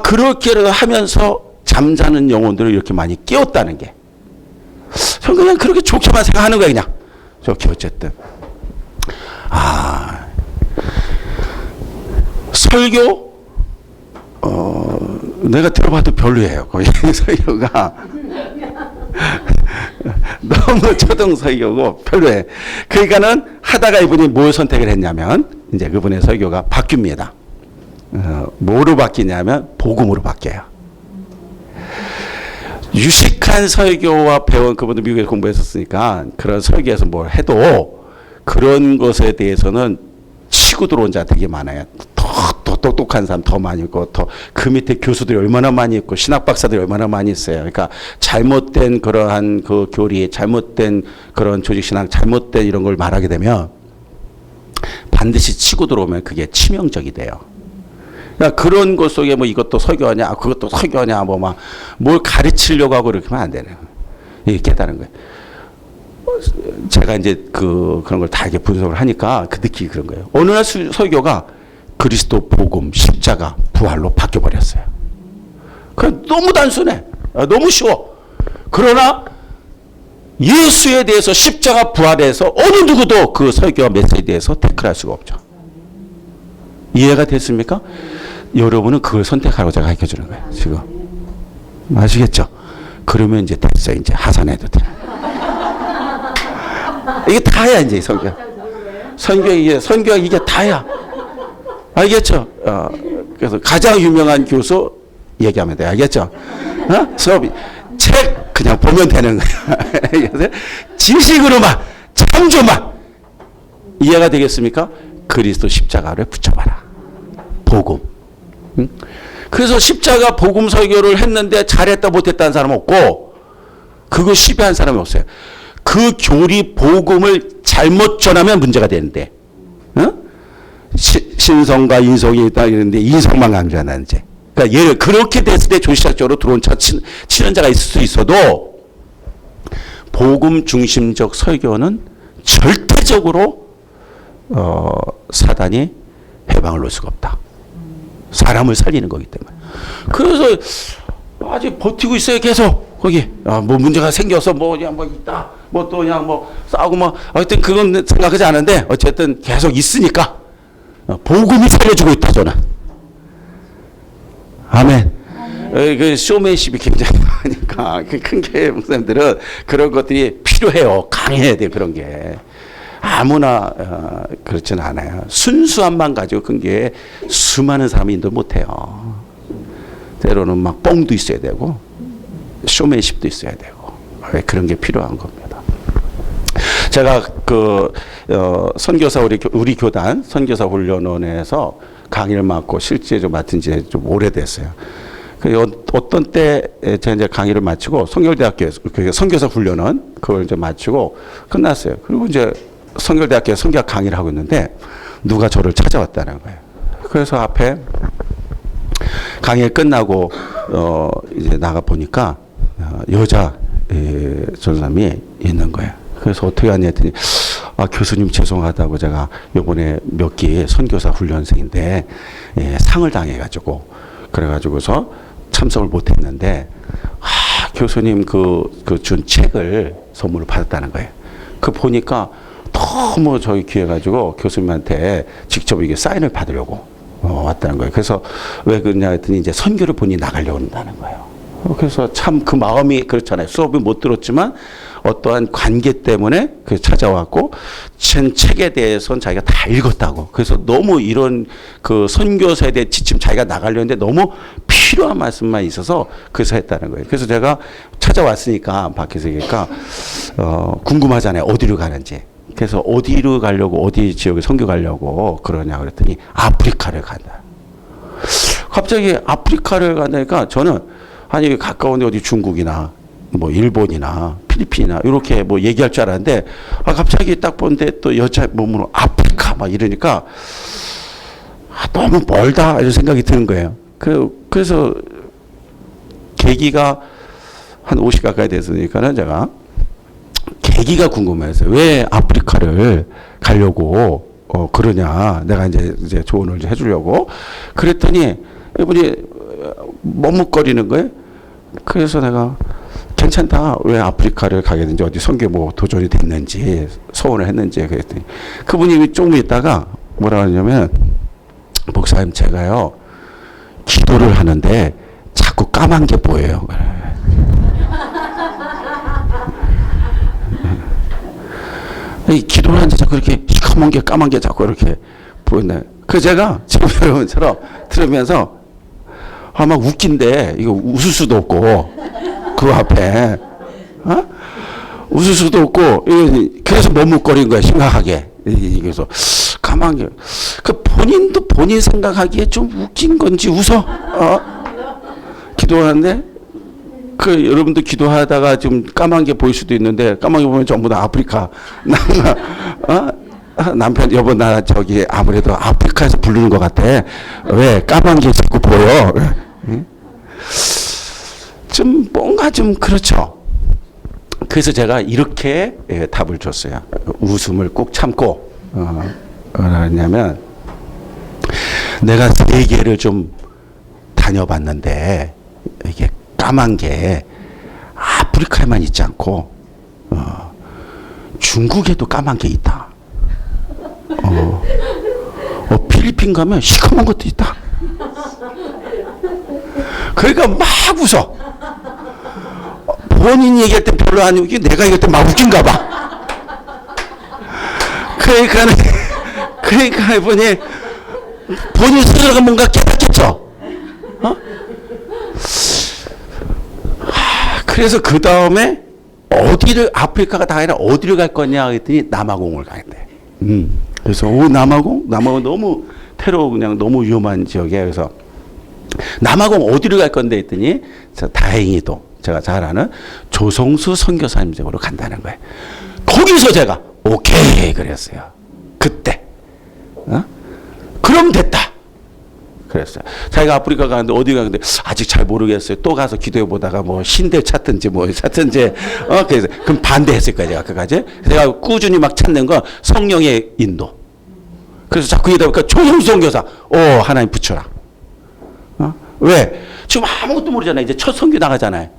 그렇게라도 하면서 잠자는 영혼들을 이렇게 많이 깨웠다는 게. 저는 그냥 그렇게 좋게만 생각하는 거야, 그냥. 좋게, 어쨌든. 설교, 내가 들어봐도 별로예요. 거기 설교가. 너무 초등 설교고 별로예요. 그러니까는 하다가 이분이 뭘 선택을 했냐면, 이제 그분의 설교가 바뀝니다. 뭐로 바뀌냐면, 복음으로 바뀌어요. 유식한 설교와 배운, 그분도 미국에서 공부했었으니까 그런 설교에서 뭘 해도 그런 것에 대해서는 치고 들어온 자가 되게 많아요. 더 똑똑한 사람 더 많이 있고, 더 그 밑에 교수들이 얼마나 많이 있고, 신학 박사들이 얼마나 많이 있어요. 그러니까 잘못된 그러한 그 교리, 잘못된 그런 조직신앙, 잘못된 이런 걸 말하게 되면 반드시 치고 들어오면 그게 치명적이 돼요. 그러니까 그런 것 속에 뭐 이것도 설교하냐, 그것도 설교하냐, 뭘 가르치려고 하고 이렇게 하면 안 되는 거예요. 이게 깨달은 거예요. 제가 이제 그런 걸 다 이렇게 분석을 하니까 그 느낌이 그런 거예요. 어느 날 설교가 그리스도 복음, 십자가, 부활로 바뀌어버렸어요. 그냥 너무 단순해. 너무 쉬워. 그러나 예수에 대해서, 십자가 부활에서 어느 누구도 그 설교와 메시지에 대해서 태클할 수가 없죠. 이해가 됐습니까? 여러분은 그걸 선택하라고 제가 가르쳐 주는 거예요. 지금. 아시겠죠? 그러면 이제 됐어. 이제 하산해도 돼. 이게 다야, 이제 설교. 선교가 이게 다야. 알겠죠? 그래서 가장 유명한 교수 얘기하면 돼. 알겠죠? 수업이. 책 그냥 보면 되는 거야. 지식으로만, 창조만. 이해가 되겠습니까? 그리스도 십자가를 붙여봐라. 복음. 응? 그래서 십자가 복음 설교를 했는데 잘했다 못했다는 사람 없고, 그거 시비한 사람이 없어요. 그 교리 복음을 잘못 전하면 문제가 되는데, 친성과 인성이 있다 이러는데 인성만 강조하는 이제. 그러니까 예를 그렇게 됐을 때 조시작적으로 들어온 친언자가 있을 수 있어도 복음 중심적 설교는 절대적으로 사단이 해방을 놓을 수가 없다. 사람을 살리는 거기 때문에. 그래서 아직 버티고 있어요. 계속 거기 뭐 문제가 생겨서 뭐 그냥 뭐 있다. 뭐 또 그냥 뭐 싸우고 뭐 하여튼 그건 생각하지 않은데 어쨌든 계속 있으니까 복음이 살려주고 있다 저는. 아멘. 그 쇼맨십이 굉장히 많으니까 큰 교회 목사님들은 그런 것들이 필요해요. 강해야 돼요. 그런 게. 아무나 그렇지는 않아요. 순수함만 가지고 큰 교회에 수많은 사람이 인도 못해요. 때로는 막 뽕도 있어야 되고 쇼맨십도 있어야 되고 그런 게 필요한 겁니다. 제가 그 선교사 우리 교단 선교사 훈련원에서 강의를 맡고 실제 좀 맡은 지 좀 오래됐어요. 어떤 때 제가 이제 강의를 마치고 성결대학교에서 선교사 훈련원 그걸 이제 마치고 끝났어요. 그리고 이제 성결대학교에 선교학 강의를 하고 있는데 누가 저를 찾아왔다는 거예요. 그래서 앞에 강의 끝나고 이제 나가 보니까 여자 전사님이 있는 거예요. 그래서 어떻게 하냐 했더니 교수님 죄송하다고 제가 요번에 몇 기 선교사 훈련생인데 상을 당해가지고 그래가지고서 참석을 못했는데 교수님 그 준 책을 선물로 받았다는 거예요. 그 보니까 너무 저기 귀해가지고 교수님한테 직접 이게 사인을 받으려고 왔다는 거예요. 그래서 왜 그러냐 했더니 이제 선교를 본인이 나가려고 한다는 거예요. 그래서 참 그 마음이 그렇잖아요. 수업을 못 들었지만 어떠한 관계 때문에 그 찾아왔고 책에 대해서는 자기가 다 읽었다고. 그래서 너무 이런 그 선교사에 대해 지침 자기가 나가려는데 너무 필요한 말씀만 있어서 그래서 했다는 거예요. 그래서 제가 찾아왔으니까 밖에서 그러니까 궁금하잖아요. 어디로 가는지. 그래서 어디로 가려고 어디 지역에 선교 가려고 그러냐 그랬더니 아프리카를 간다. 갑자기 아프리카를 간다니까 저는 아니 가까운데 어디 중국이나 뭐 일본이나 필리핀이나 이렇게 뭐 얘기할 줄 알았는데 갑자기 딱 보는데 또 여자 몸으로 아프리카 막 이러니까 너무 멀다 이런 생각이 드는 거예요. 그래서 계기가 한 50 가까이 됐으니까는 제가 계기가 궁금해서 왜 아프리카를 가려고 그러냐 내가 이제 조언을 좀 해주려고 그랬더니 이분이 머뭇거리는 거예요. 그래서 내가 괜찮다. 왜 아프리카를 가게 됐는지 어디 선교 뭐 도전이 됐는지 소원을 했는지 그랬더니 그분이 조금 있다가 뭐라 하냐면 목사님 제가요 기도를 하는데 자꾸 까만 게 보여요. 기도를 하는데 자꾸 이렇게 시커먼 게 까만 게 자꾸 이렇게 보였나요? 그 제가 지금 여러분처럼 들으면서 막 웃긴데 이거 웃을 수도 없고 그 앞에 웃을 수도 없고 그래서 머뭇거린 거야 심각하게. 그래서 까만 게 그 본인도 본인 생각하기에 좀 웃긴 건지 웃어 기도하는데 그 여러분도 기도하다가 좀 까만 게 보일 수도 있는데 까만 게 보면 전부 다 아프리카 남편 여보 나 저기 아무래도 아프리카에서 부르는 것 같아. 왜 까만 게 자꾸 보여? 좀 뭔가 좀 그렇죠. 그래서 제가 이렇게 답을 줬어요. 웃음을 꼭 참고 뭐냐면 내가 세계를 좀 다녀봤는데 이게 까만 게 아프리카에만 있지 않고 중국에도 까만 게 있다. 필리핀 가면 시커먼 것도 있다. 그러니까 막 웃어. 본인이 얘기할 때 별로 안 웃기, 내가 얘기할 때 막 웃긴가 봐. 그러니까 이분이 본인 스스로가 뭔가 깨닫겠죠. 그래서 그 다음에 어디를 아프리카가 다 아니라 어디를 갈 거냐 했더니 남아공을 가는데. 그래서 남아공 너무 테러 그냥 너무 위험한 지역이에요. 그래서 남아공 어디를 갈 건데 했더니 다행히도 제가 잘 아는 조성수 선교사님 댁으로 간다는 거예요. 거기서 제가 오케이 그랬어요. 그때 그럼 됐다. 그랬어요. 자기가 아프리카 가는데 어디 가는데 아직 잘 모르겠어요. 또 가서 기도해 보다가 뭐 신들 찾든지 뭐 찾든지 그래서 그럼 반대했을 거예요. 제가 그까지. 제가 꾸준히 막 찾는 건 성령의 인도. 그래서 자꾸 얘기하다 보니까 조영수 교사, 하나님 붙여라. 왜? 지금 아무것도 모르잖아요. 이제 첫 선교 나가잖아요.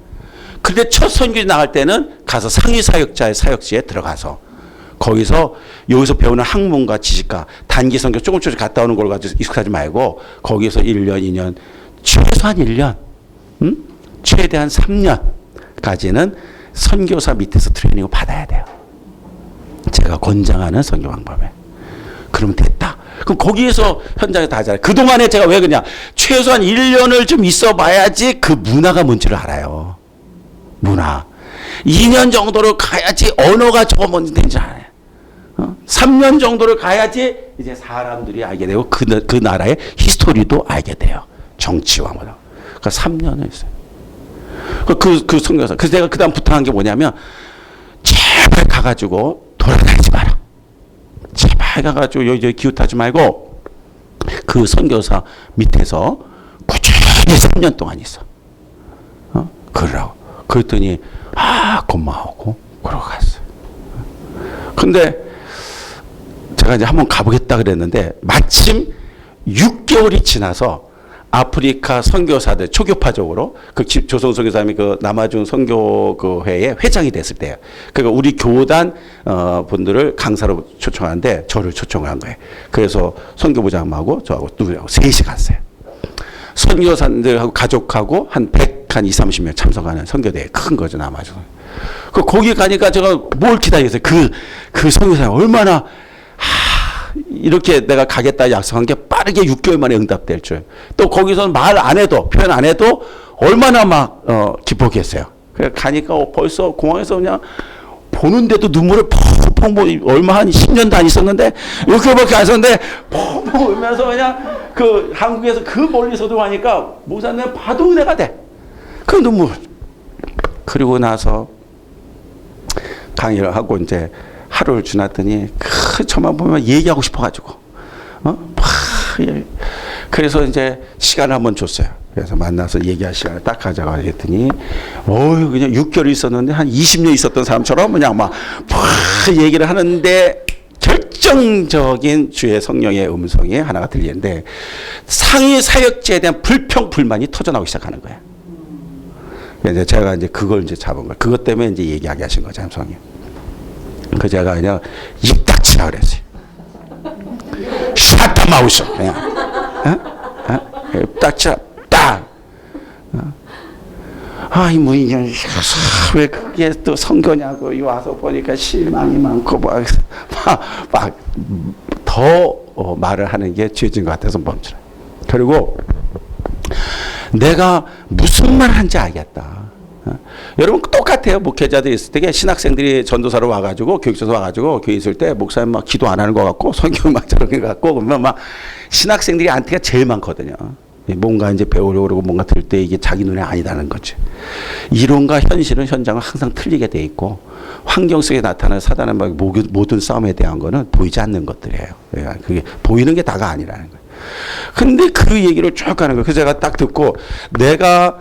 근데 첫 선교 나갈 때는 가서 상위 사역자의 사역지에 들어가서 거기서 여기서 배우는 학문과 지식과 단기 선교 조금씩 갔다 오는 걸 가지고 익숙하지 말고 거기서 1년, 2년, 최소한 1년, 최대한 3년까지는 선교사 밑에서 트레이닝을 받아야 돼요. 제가 권장하는 선교 방법에. 그러면 됐다. 그럼 거기에서 현장에 다 하잖아요. 그동안에 제가 왜 그냥 최소한 1년을 좀 있어 봐야지 그 문화가 뭔지를 알아요. 문화. 2년 정도를 가야지 언어가 저거 뭔지 되는지 알아요. 3년 정도를 가야지 이제 사람들이 알게 되고 그 나라의 히스토리도 알게 돼요. 정치와 뭐다. 그러니까 3년을 했어요. 그 선교사. 그래서 제가 그 다음 부탁한 게 뭐냐면 제발 가가지고 돌아다니지 마라. 제발 가가지고 여기저기 기웃하지 말고 그 선교사 밑에서 꾸준히 3년 동안 있어. 그러라고. 그랬더니 고마워하고 그러고 갔어요. 근데 제가 이제 한번 가보겠다 그랬는데 마침 6개월이 지나서 아프리카 선교사들 초교파적으로 그 조성 선교사님이 그 남아준 선교회의 회장이 됐을 때예요. 그러니까 우리 교단 분들을 강사로 초청하는데 저를 초청한 거예요. 그래서 선교부장하고 저하고 누구하고 셋이 갔어요. 선교사들하고 가족하고 한 120-30명 참석하는 선교대회 큰 거죠, 남아준. 거기 가니까 제가 뭘 기다렸어요. 그 선교사님 얼마나 이렇게 내가 가겠다 약속한 게 빠르게 6개월 만에 응답될 줄. 또 거기서는 말 안 해도 표현 안 해도 얼마나 막 기뻤겠어요. 그래 가니까 벌써 공항에서 그냥 보는데도 눈물을 펑펑 얼마 한 10년도 안 있었는데 6개월밖에 안 있었는데 펑펑 울면서 그냥 그 한국에서 그 멀리서도 하니까 목사님 봐도 은혜가 돼. 그 눈물. 그리고 나서 강의를 하고 이제 하루를 지났더니 저만 보면 얘기하고 싶어가지고 그래서 이제 시간을 한번 줬어요. 그래서 만나서 얘기할 시간을 딱 가져가 했더니 그냥 6개월 있었는데 한 20년 있었던 사람처럼 그냥 막 얘기를 하는데 결정적인 주의 성령의 음성이 하나가 들리는데 상위 사역자에 대한 불평 불만이 터져나오기 시작하는 거예요. 그래서 제가 이제 그걸 이제 잡은 거예요. 그것 때문에 이제 얘기하게 하신 거죠, 성령. 그 제가 그냥 입 닥치라 그랬어요. 샷다 마우스. 입 닥치라 딱. 뭐 이년 왜 그게 또 선교냐고 와서 보니까 실망이 많고 막 더 말을 하는 게 죄진 것 같아서 멈추라. 그리고 내가 무슨 말 하는지 알겠다. 여러분 똑같아요. 목회자들이 있을 때 신학생들이 전도사로 와가지고 교육자로 와가지고 교회 있을 때 목사님 막 기도 안 하는 것 같고 성경 막 저런 것 같고 그러면 막 신학생들이 안티가 제일 많거든요. 뭔가 이제 배우려고 그러고 뭔가 들 때 이게 자기 눈에 아니다는 거지. 이론과 현실은 현장은 항상 틀리게 돼 있고 환경 속에 나타나는 사단의 모든 싸움에 대한 거는 보이지 않는 것들이에요. 그러니까 그게 보이는 게 다가 아니라는 거예요. 근데 그 얘기를 쭉 하는 거예요. 그래서 제가 딱 듣고 내가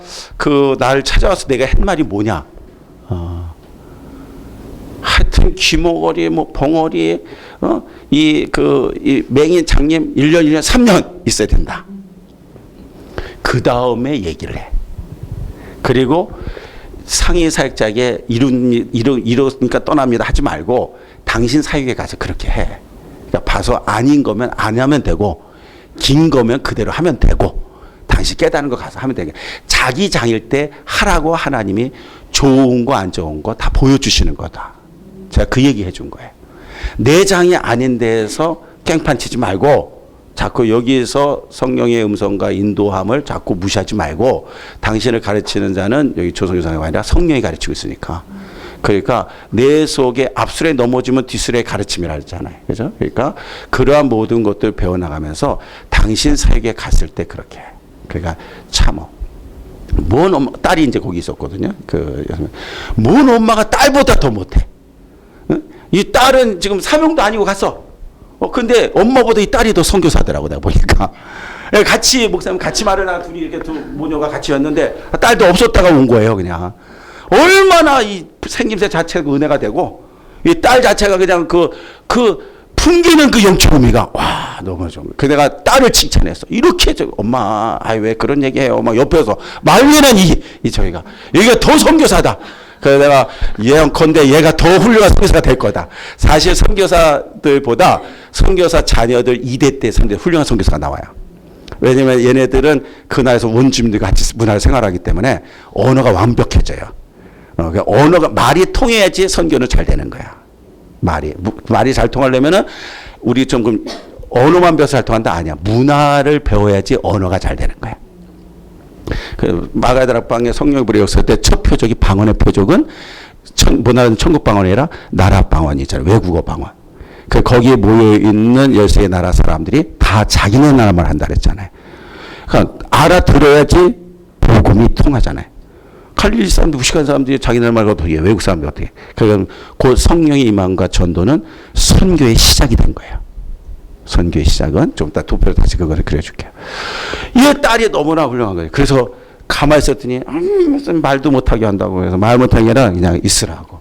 나를 찾아와서 내가 한 말이 뭐냐. 하여튼 귀머거리 뭐 벙어리 이 맹인 장님 1년 3년 있어야 된다. 그 다음에 얘기를 해. 그리고 상위 사역자에게 이러니까 떠납니다 하지 말고 당신 사역에 가서 그렇게 해. 그러니까 봐서 아닌 거면 안 하면 되고 긴 거면 그대로 하면 되고 당신 깨달은 거 가서 하면 되게 자기 장일 때 하라고 하나님이 좋은 거 안 좋은 거 다 보여주시는 거다. 제가 그 얘기 해준 거예요. 내 장이 아닌 데에서 깽판 치지 말고 자꾸 여기에서 성령의 음성과 인도함을 자꾸 무시하지 말고 당신을 가르치는 자는 여기 조성교사가 아니라 성령이 가르치고 있으니까. 그러니까 내 속에 앞술에 넘어지면 뒷술에 가르침이라 했잖아요. 그죠? 그러니까 그러한 모든 것들을 배워나가면서 당신 사역에 갔을 때 그렇게. 그러니까 참어. 딸이 이제 거기 있었거든요. 뭔 엄마가 딸보다 더 못해. 이 딸은 지금 사명도 아니고 갔어. 근데 엄마보다 이 딸이 더 선교사더라고, 내가 보니까. 같이, 목사님 같이 말을 하나 둘이 이렇게 두 모녀가 같이 왔는데, 딸도 없었다가 온 거예요, 그냥. 얼마나 이 생김새 자체가 은혜가 되고, 이 딸 자체가 그냥 풍기는 그 영적 의미가, 와, 너무 좋은 거예요. 그 내가 딸을 칭찬했어. 이렇게, 엄마, 왜 그런 얘기 해요? 막 옆에서 말리는 저희가. 여기가 더 선교사다. 그래서 내가 예언컨대 얘가 더 훌륭한 선교사가 될 거다. 사실 선교사들보다 선교사 자녀들 2대 때 3대 훌륭한 선교사가 나와요. 왜냐면 얘네들은 그 나라에서 원주민들과 같이 문화를 생활하기 때문에 언어가 완벽해져요. 그러니까 언어가, 말이 통해야지 선교는 잘 되는 거야. 말이 잘 통하려면은 우리 좀 언어만 배워서 잘 통한다? 아니야. 문화를 배워야지 언어가 잘 되는 거야. 그 마가다락방의 성령의 불의 역사 때 첫 표적이 방언의 표적은 문화는 천국 방언이 아니라 나라 방언이잖아요. 외국어 방언. 거기에 모여 있는 13개 나라 사람들이 다 자기네 나라만 한다 그랬잖아요. 그러니까 알아들어야지 복음이 통하잖아요. 갈릴리 사람들, 무식한 사람들이 자기네 말고 어떻게 해? 외국 사람들 어떻게 해? 그러니까 그 성령의 임함과 전도는 선교의 시작이 된 거예요. 선교의 시작은 좀 이따 도표로 다시 그거를 그려줄게요. 이 딸이 너무나 훌륭한 거예요. 그래서 가만히 있었더니 무슨 말도 못하게 한다고 해서 말 못하게 아니라 그냥 있으라고.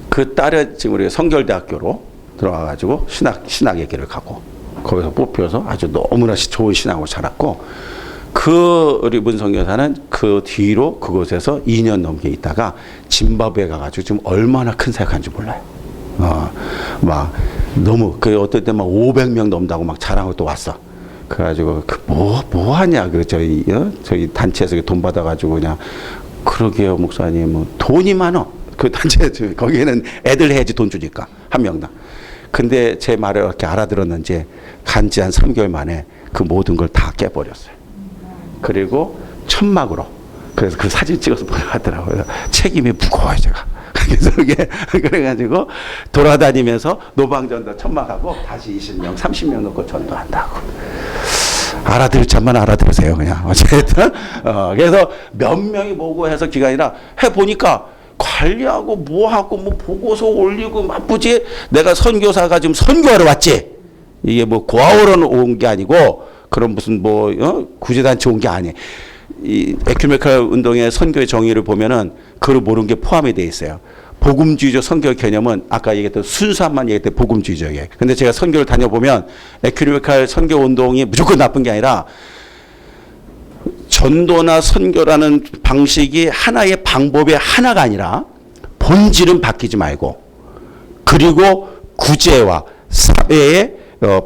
그 딸은 지금 우리 성결대학교로 들어가가지고 신학의 길을 가고 거기서 뽑혀서 아주 너무나 좋은 신학으로 자랐고 우리 문성교사는 그 뒤로 그곳에서 2년 넘게 있다가 짐바브웨에 가가지고 지금 얼마나 큰 사역한지 몰라요. 막 너무 어떨 때 막 500명 넘다고 막 자랑하고 또 왔어. 그래가지고 뭐 하냐 저희 단체에서 돈 받아가지고 그냥 그러게요 목사님 뭐 돈이 많어 그 단체 거기에는 애들 해야지 돈 주니까 한 명당. 근데 제 말을 이렇게 알아들었는지 간지 한 3개월 만에 그 모든 걸 다 깨버렸어요. 그리고 천막으로 그래서 그 사진 찍어서 보내왔더라고요. 책임이 무거워요 제가. 그래서 그래가지고 돌아다니면서 노방전도 천막하고 다시 20명, 30명 넣고 전도한다고. 알아들을 참만 알아들으세요, 그냥. 어쨌든. 그래서 몇 명이 보고 해서 기간이라 해보니까 관리하고 뭐하고 뭐 보고서 올리고 바쁘지. 내가 선교사가 지금 선교하러 왔지. 이게 뭐 고아오러 온 게 아니고 그런 무슨 구제단체 온 게 아니에요. 이 에큐메니컬 운동의 선교의 정의를 보면은 그걸 모르는 게 포함이 되어 있어요. 복음주의적 선교 개념은 아까 얘기했던 순수함만 얘기할 때 복음주의적이에요. 근데 제가 선교를 다녀보면 에큐메니컬 선교 운동이 무조건 나쁜 게 아니라 전도나 선교라는 방식이 하나의 방법의 하나가 아니라 본질은 바뀌지 말고 그리고 구제와 사회의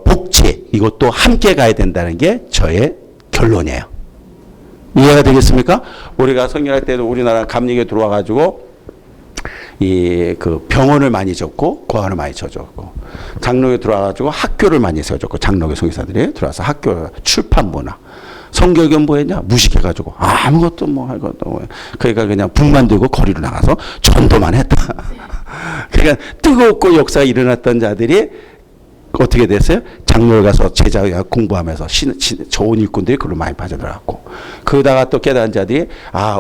복지 이것도 함께 가야 된다는 게 저의 결론이에요. 이해가 되겠습니까? 우리가 선교할 때도 우리나라 감리교에 들어와 가지고 그 병원을 많이 줬고 고아원을 많이 쳐줬고 장로교에 들어와 가지고 학교를 많이 세워줬고 장로교 선교사들이 들어와서 학교 출판 문화 성결교는 뭐 했냐? 무식해 가지고 아무것도 뭐 할 것도 뭐 그러니까 그냥 북만 들고 거리로 나가서 전도만 했다. 그러니까 뜨겁고 역사가 일어났던 자들이 어떻게 됐어요? 장로에 가서 제자 공부하면서 좋은 일꾼들이 그걸 많이 빠져들어갔고 그러다가 또 깨달은 자들이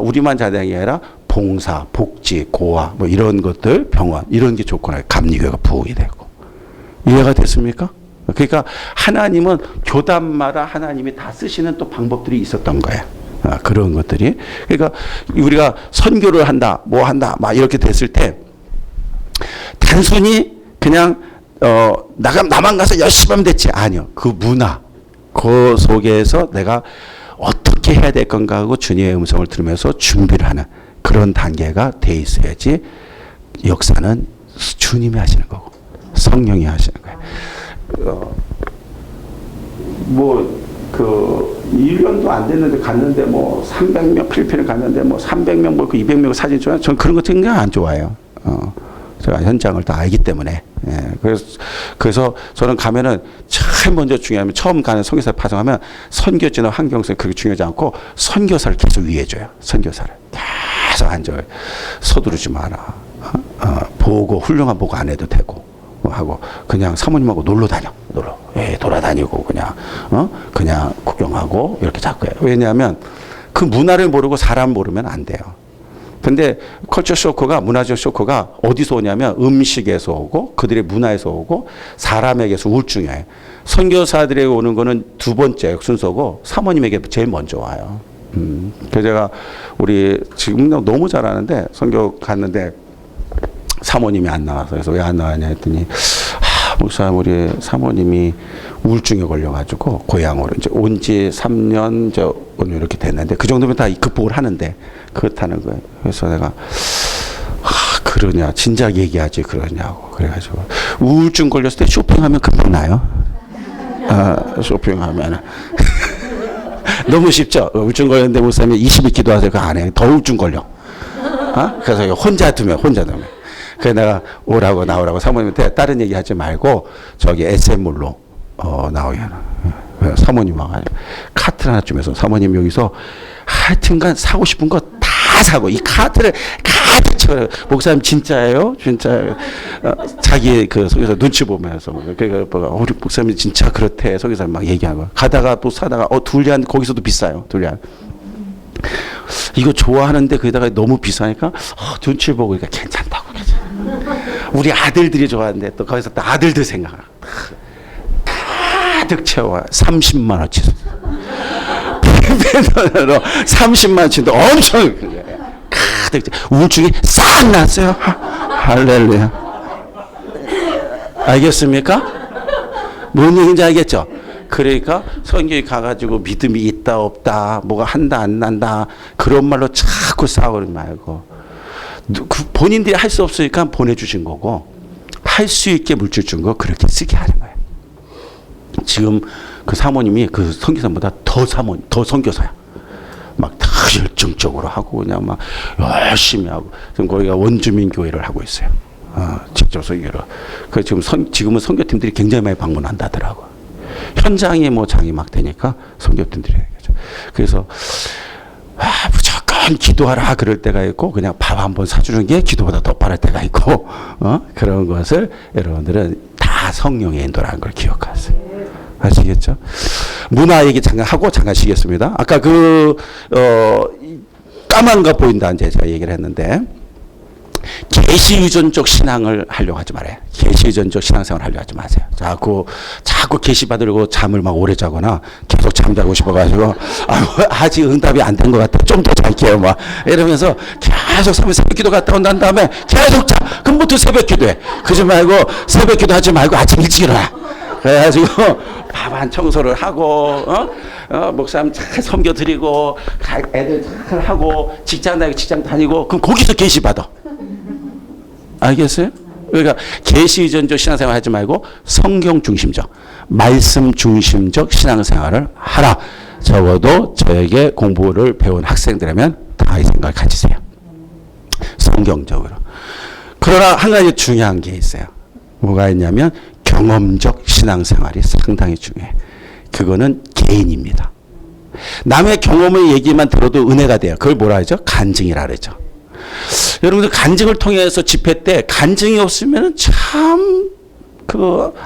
우리만 자당이 아니라 봉사, 복지, 고아 뭐 이런 것들 병원 이런 게 좋구나. 감리교가 부흥이 되고 이해가 됐습니까? 그러니까 하나님은 교단마다 하나님이 다 쓰시는 또 방법들이 있었던 거예요. 그런 것들이 그러니까 우리가 선교를 한다 뭐 한다 막 이렇게 됐을 때 단순히 그냥 나만 가서 열심히 하면 됐지. 아니요. 그 문화, 그 속에서 내가 어떻게 해야 될 건가 하고 주님의 음성을 들으면서 준비를 하는 그런 단계가 돼 있어야지 역사는 주님이 하시는 거고 성령이 하시는 거예요. 1년도 안 됐는데 갔는데 300명 필리핀을 갔는데 300명 200명 사진 좋아요. 전 그런 거 굉장히 안 좋아해요. 제가 현장을 다 알기 때문에. 그래서 저는 가면은 제일 먼저 중요하면 처음 가는 선교사를 파송하면 선교지나 환경성이 그렇게 중요하지 않고 선교사를 계속 위해줘요. 선교사를 계속 앉아요. 서두르지 마라. 보고 훌륭한 보고 안 해도 되고 하고 그냥 사모님하고 놀러 다녀. 돌아다니고 그냥 구경하고 이렇게 자꾸 해요. 왜냐하면 그 문화를 모르고 사람 모르면 안 돼요. 근데 컬처 쇼크가, 문화적 쇼크가 어디서 오냐면 음식에서 오고 그들의 문화에서 오고 사람에게서 우울증이에요. 선교사들에게 오는 거는 두 번째 순서고 사모님에게 제일 먼저 와요. 그래서 제가 우리 지금 너무 잘하는데 선교 갔는데 사모님이 안 나와서, 그래서 왜 안 나왔냐 했더니 목사님 우리 사모님이 우울증에 걸려가지고 고향으로 이제 온 지 3년 오늘 이렇게 됐는데 그 정도면 다 극복을 하는데 그렇다는 거예요. 그래서 내가 그러냐 진작 얘기하지 그러냐고 그래가지고 우울증 걸렸을 때 쇼핑하면 금방 나요. 쇼핑하면 너무 쉽죠. 우울증 걸렸는데 목사님 20일 기도하세요. 그거 안 해. 더 우울증 걸려. 그래서 혼자 두면. 그래서 내가 오라고 나오라고 사모님한테 다른 얘기 하지 말고 저기 SM몰로 나오게 하나. 사모님 와가지고 카트를 하나 주면서 사모님 여기서 하여튼간 사고 싶은 거 다 사고 이 카트를 가득 채워. 목사님 진짜예요? 진짜예요? 자기 그 속에서 눈치 보면서 그러니까 우리 목사님 진짜 그렇대. 속에서 막 얘기하고 가다가 또 사다가 둘리안 거기서도 비싸요. 둘리안. 이거 좋아하는데 거기다가 너무 비싸니까 눈치 보고 그러니까 괜찮다고. 우리 아들들이 좋아하는데 또 거기서 또 아들들 생각하고 가득 채워 30만 원치 펜으로 30만 원치인데 엄청 가득 우울증이 싹 났어요. 할렐루야. 알겠습니까? 뭔 얘기인지 알겠죠? 그러니까 성경에 가가지고 믿음이 있다 없다 뭐가 한다 안 난다 그런 말로 자꾸 싸우지 말고 본인들이 할 수 없으니까 보내주신 거고 할 수 있게 물질 준 거 그렇게 쓰게 하는 거예요. 지금 그 사모님이 그 선교사보다 더 선교사야. 막 다 열정적으로 하고 그냥 막 열심히 하고 지금 거기가 원주민 교회를 하고 있어요. 직접 선교를. 그 지금은 선교팀들이 굉장히 많이 방문한다더라고. 현장에 뭐 장이 막 되니까 선교팀들이 얘기하죠. 그래서 무조건 기도하라 그럴 때가 있고 그냥 밥 한 번 사주는 게 기도보다 더 빠를 때가 있고 그런 것을 여러분들은 다 성령의 인도라는 걸 기억하세요. 아시겠죠? 문화 얘기 잠깐 하고 잠깐 쉬겠습니다. 아까 까만 거 보인다 이제 제가 얘기를 했는데 계시 의존적 신앙을 하려고 하지 말아요. 계시 의존적 신앙생활 하려고 하지 마세요. 자꾸 계시 받으려고 잠을 막 오래 자거나 계속 잠자고 싶어가지고 아직 응답이 안 된 것 같아. 좀 더 잘게요. 막 이러면서 계속 새벽 기도 갔다 온다는 다음에 계속 자. 그럼부터 새벽 기도해. 그러지 말고 새벽 기도 하지 말고 아침 일찍 일어나. 그래가지고 밥한 청소를 하고 목사님 잘 섬겨드리고 애들 잘 하고 직장 다니고 그럼 거기서 계시 받아. 알겠어요? 그러니까 계시 의존적 신앙생활 하지 말고 성경 중심적, 말씀 중심적 신앙생활을 하라. 적어도 저에게 공부를 배운 학생들이라면 다 이 생각을 가지세요. 성경적으로. 그러나 한 가지 중요한 게 있어요. 뭐가 있냐면 경험적 신앙생활이 상당히 중요해. 그거는 개인입니다. 남의 경험의 얘기만 들어도 은혜가 돼요. 그걸 뭐라 하죠? 간증이라 그러죠. 여러분들 간증을 통해서 집회 때 간증이 없으면 참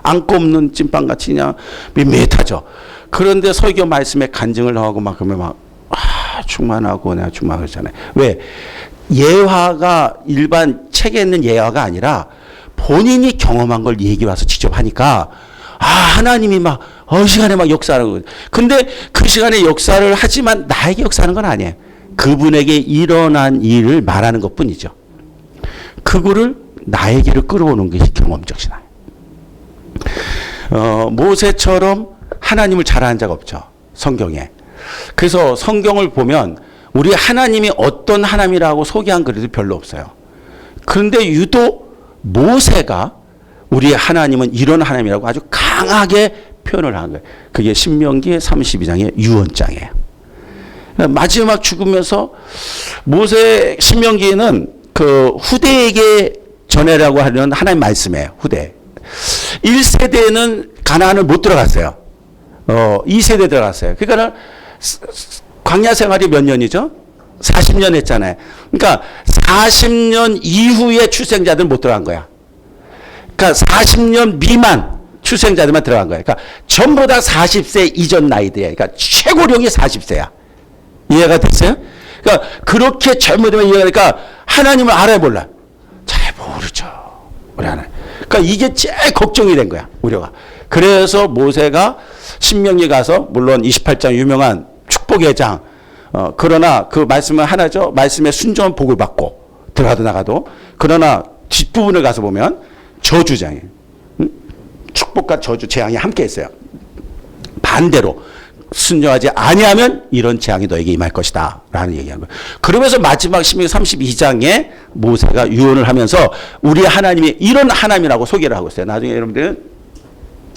안고 없는 찐빵같이 그냥 밋밋하죠. 그런데 설교 말씀에 간증을 하고 막 그러면 충만하고 내가 충만하잖아요. 왜? 예화가 일반 책에 있는 예화가 아니라 본인이 경험한 걸 얘기 와서 직접 하니까 하나님이 막 시간에 막 역사하는 거예요. 근데 그 시간에 역사를 하지만 나에게 역사하는 건 아니에요. 그분에게 일어난 일을 말하는 것뿐이죠. 그거를 나에게로 끌어오는 것이 경험적 신앙. 모세처럼 하나님을 잘 아는 자가 없죠. 성경에. 그래서 성경을 보면 우리 하나님이 어떤 하나님이라고 소개한 글이 별로 없어요. 그런데 유독 모세가 우리 하나님은 이런 하나님이라고 아주 강하게 표현을 한 거예요. 그게 신명기 32장의 유언장이에요. 마지막 죽으면서 모세 신명기에는 그 후대에게 전해라고 하는 하나님 말씀이에요. 후대. 1세대는 가나안을 못 들어갔어요. 2세대 들어갔어요. 그러니까 광야 생활이 몇 년이죠? 40년 했잖아요. 그러니까 40년 이후에 출생자들은 못 들어간 거야. 그러니까 40년 미만 출생자들만 들어간 거야. 그러니까 전부 다 40세 이전 나이들이야. 그러니까 최고령이 40세야. 이해가 됐어요? 그러니까 그렇게 잘못되면 이해하니까 하나님을 알아야 몰라. 잘 모르죠. 우리 하나님. 그러니까 이게 제일 걱정이 된 거야. 우리가. 그래서 모세가 신명기 가서 물론 28장 유명한 축복의 장 그러나 그 말씀은 하나죠. 말씀에 순종한 복을 받고 들어가도 나가도 그러나 뒷부분을 가서 보면 저주장이에요. 축복과 저주 재앙이 함께 있어요. 반대로 순종하지 아니하면 이런 재앙이 너에게 임할 것이다 라는 얘기한 거예요. 그러면서 마지막 신명기 32장에 모세가 유언을 하면서 우리 하나님이 이런 하나님이라고 소개를 하고 있어요. 나중에 여러분들은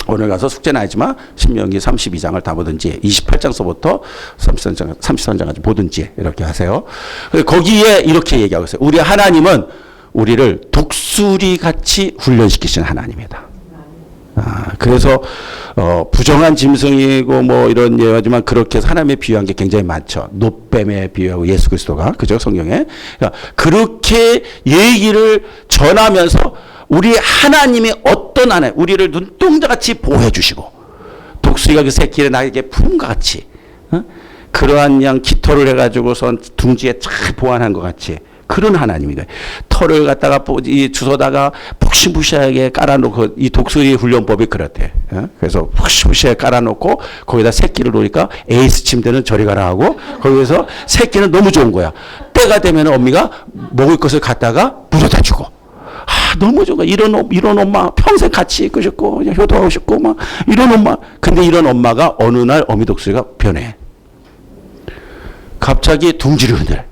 오늘 가서 숙제는 아니지만 신명기 32장을 다 보든지 28장서부터 33장까지 보든지 이렇게 하세요. 거기에 이렇게 얘기하고 있어요. 우리 하나님은 우리를 독수리같이 훈련시키시는 하나님이다. 그래서 부정한 짐승이고 뭐 이런 얘기하지만 그렇게 해서 하나님의 비유한 게 굉장히 많죠. 노뱀에 비유하고 예수 그리스도가 그죠 성경에. 그러니까 그렇게 얘기를 전하면서 우리 하나님이 어떤 하나님, 우리를 눈동자같이 보호해 주시고 독수리가 그 새끼를 나에게 품과 같이 그러한 양 깃털을 해가지고선 둥지에 잘 보완한 것 같이 그런 하나님이다. 털을 갖다가 주워다가 푹신푹신하게 깔아놓고 이 독수리 훈련법이 그렇대. 그래서 푹신푹신하게 깔아놓고 거기다 새끼를 놓으니까 에이스 침대는 저리 가라 하고 거기서 새끼는 너무 좋은 거야. 때가 되면 어미가 먹을 것을 갖다가 물어다 주고. 너무 좋아. 이런 엄마 평생 같이 있고 싶고 그냥 효도하고 싶고 막 이런 엄마. 근데 이런 엄마가 어느 날 어미 독수리가 변해. 갑자기 둥지를 흔들어.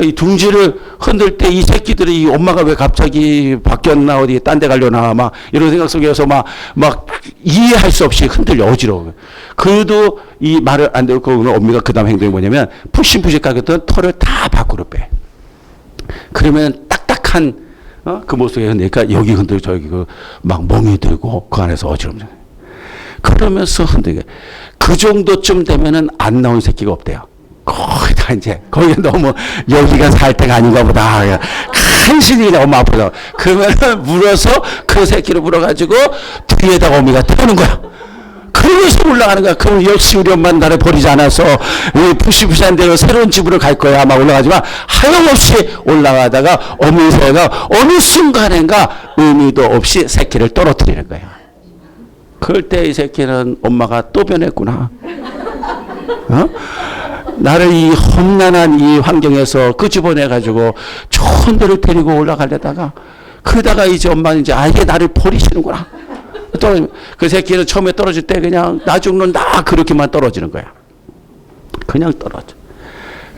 이 둥지를 흔들 때 이 새끼들이 이 엄마가 왜 갑자기 바뀌었나 어디 딴 데 가려나 막 이런 생각 속에서 막 이해할 수 없이 흔들려 어지러워. 그래도 이 말을 안 듣고 어미가 그 다음 행동이 뭐냐면 푸신푸신 까겠던 털을 다 밖으로 빼. 그러면 딱딱한 그 모습에 흔드니까 여기 흔들고 저기 막 멍이 들고 그 안에서 어지럽냐. 그러면서 흔들게. 그 정도쯤 되면은 안 나온 새끼가 없대요. 거의 다 이제 거기 너무 여기가 살 때가 아닌가 보다. 간신히 그냥 엄마 앞으로 그러면 물어서 그 새끼를 물어가지고 뒤에다가 어미가 태우는 거야. 그러면서 올라가는 거야. 그럼 역시 우리 엄마는 나를 버리지 않아서 푸시푸시한 대로 새로운 집으로 갈 거야. 아마 올라가지만 하염없이 올라가다가 어미새가 어느 순간인가 의미도 없이 새끼를 떨어뜨리는 거야. 그럴 때 이 새끼는 엄마가 또 변했구나. 나를 이 험난한 이 환경에서 끄집어내가지고 좋은 데를 데리고 올라가려다가 그러다가 이제 엄마는 이제 이게 나를 버리시는구나. 그 새끼는 처음에 떨어질 때 그냥 나 죽는다 그렇게만 떨어지는 거야. 그냥 떨어져.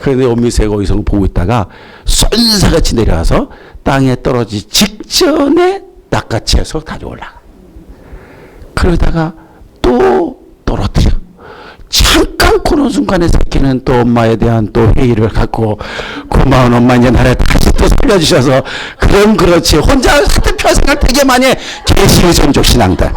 그런데 어미새가 거기서 보고 있다가 쏜사같이 내려와서 땅에 떨어지기 직전에 낚아채서 다시 올라가. 그러다가 또 떨어뜨려. 잠깐 그런 순간에 새끼는 또 엄마에 대한 또 회의를 갖고 고마운 엄마 이제 나를 다시 또 살려주셔서 그럼 그렇지 혼자 하트표 생각 되게 많이 해. 계시의존족 신앙들.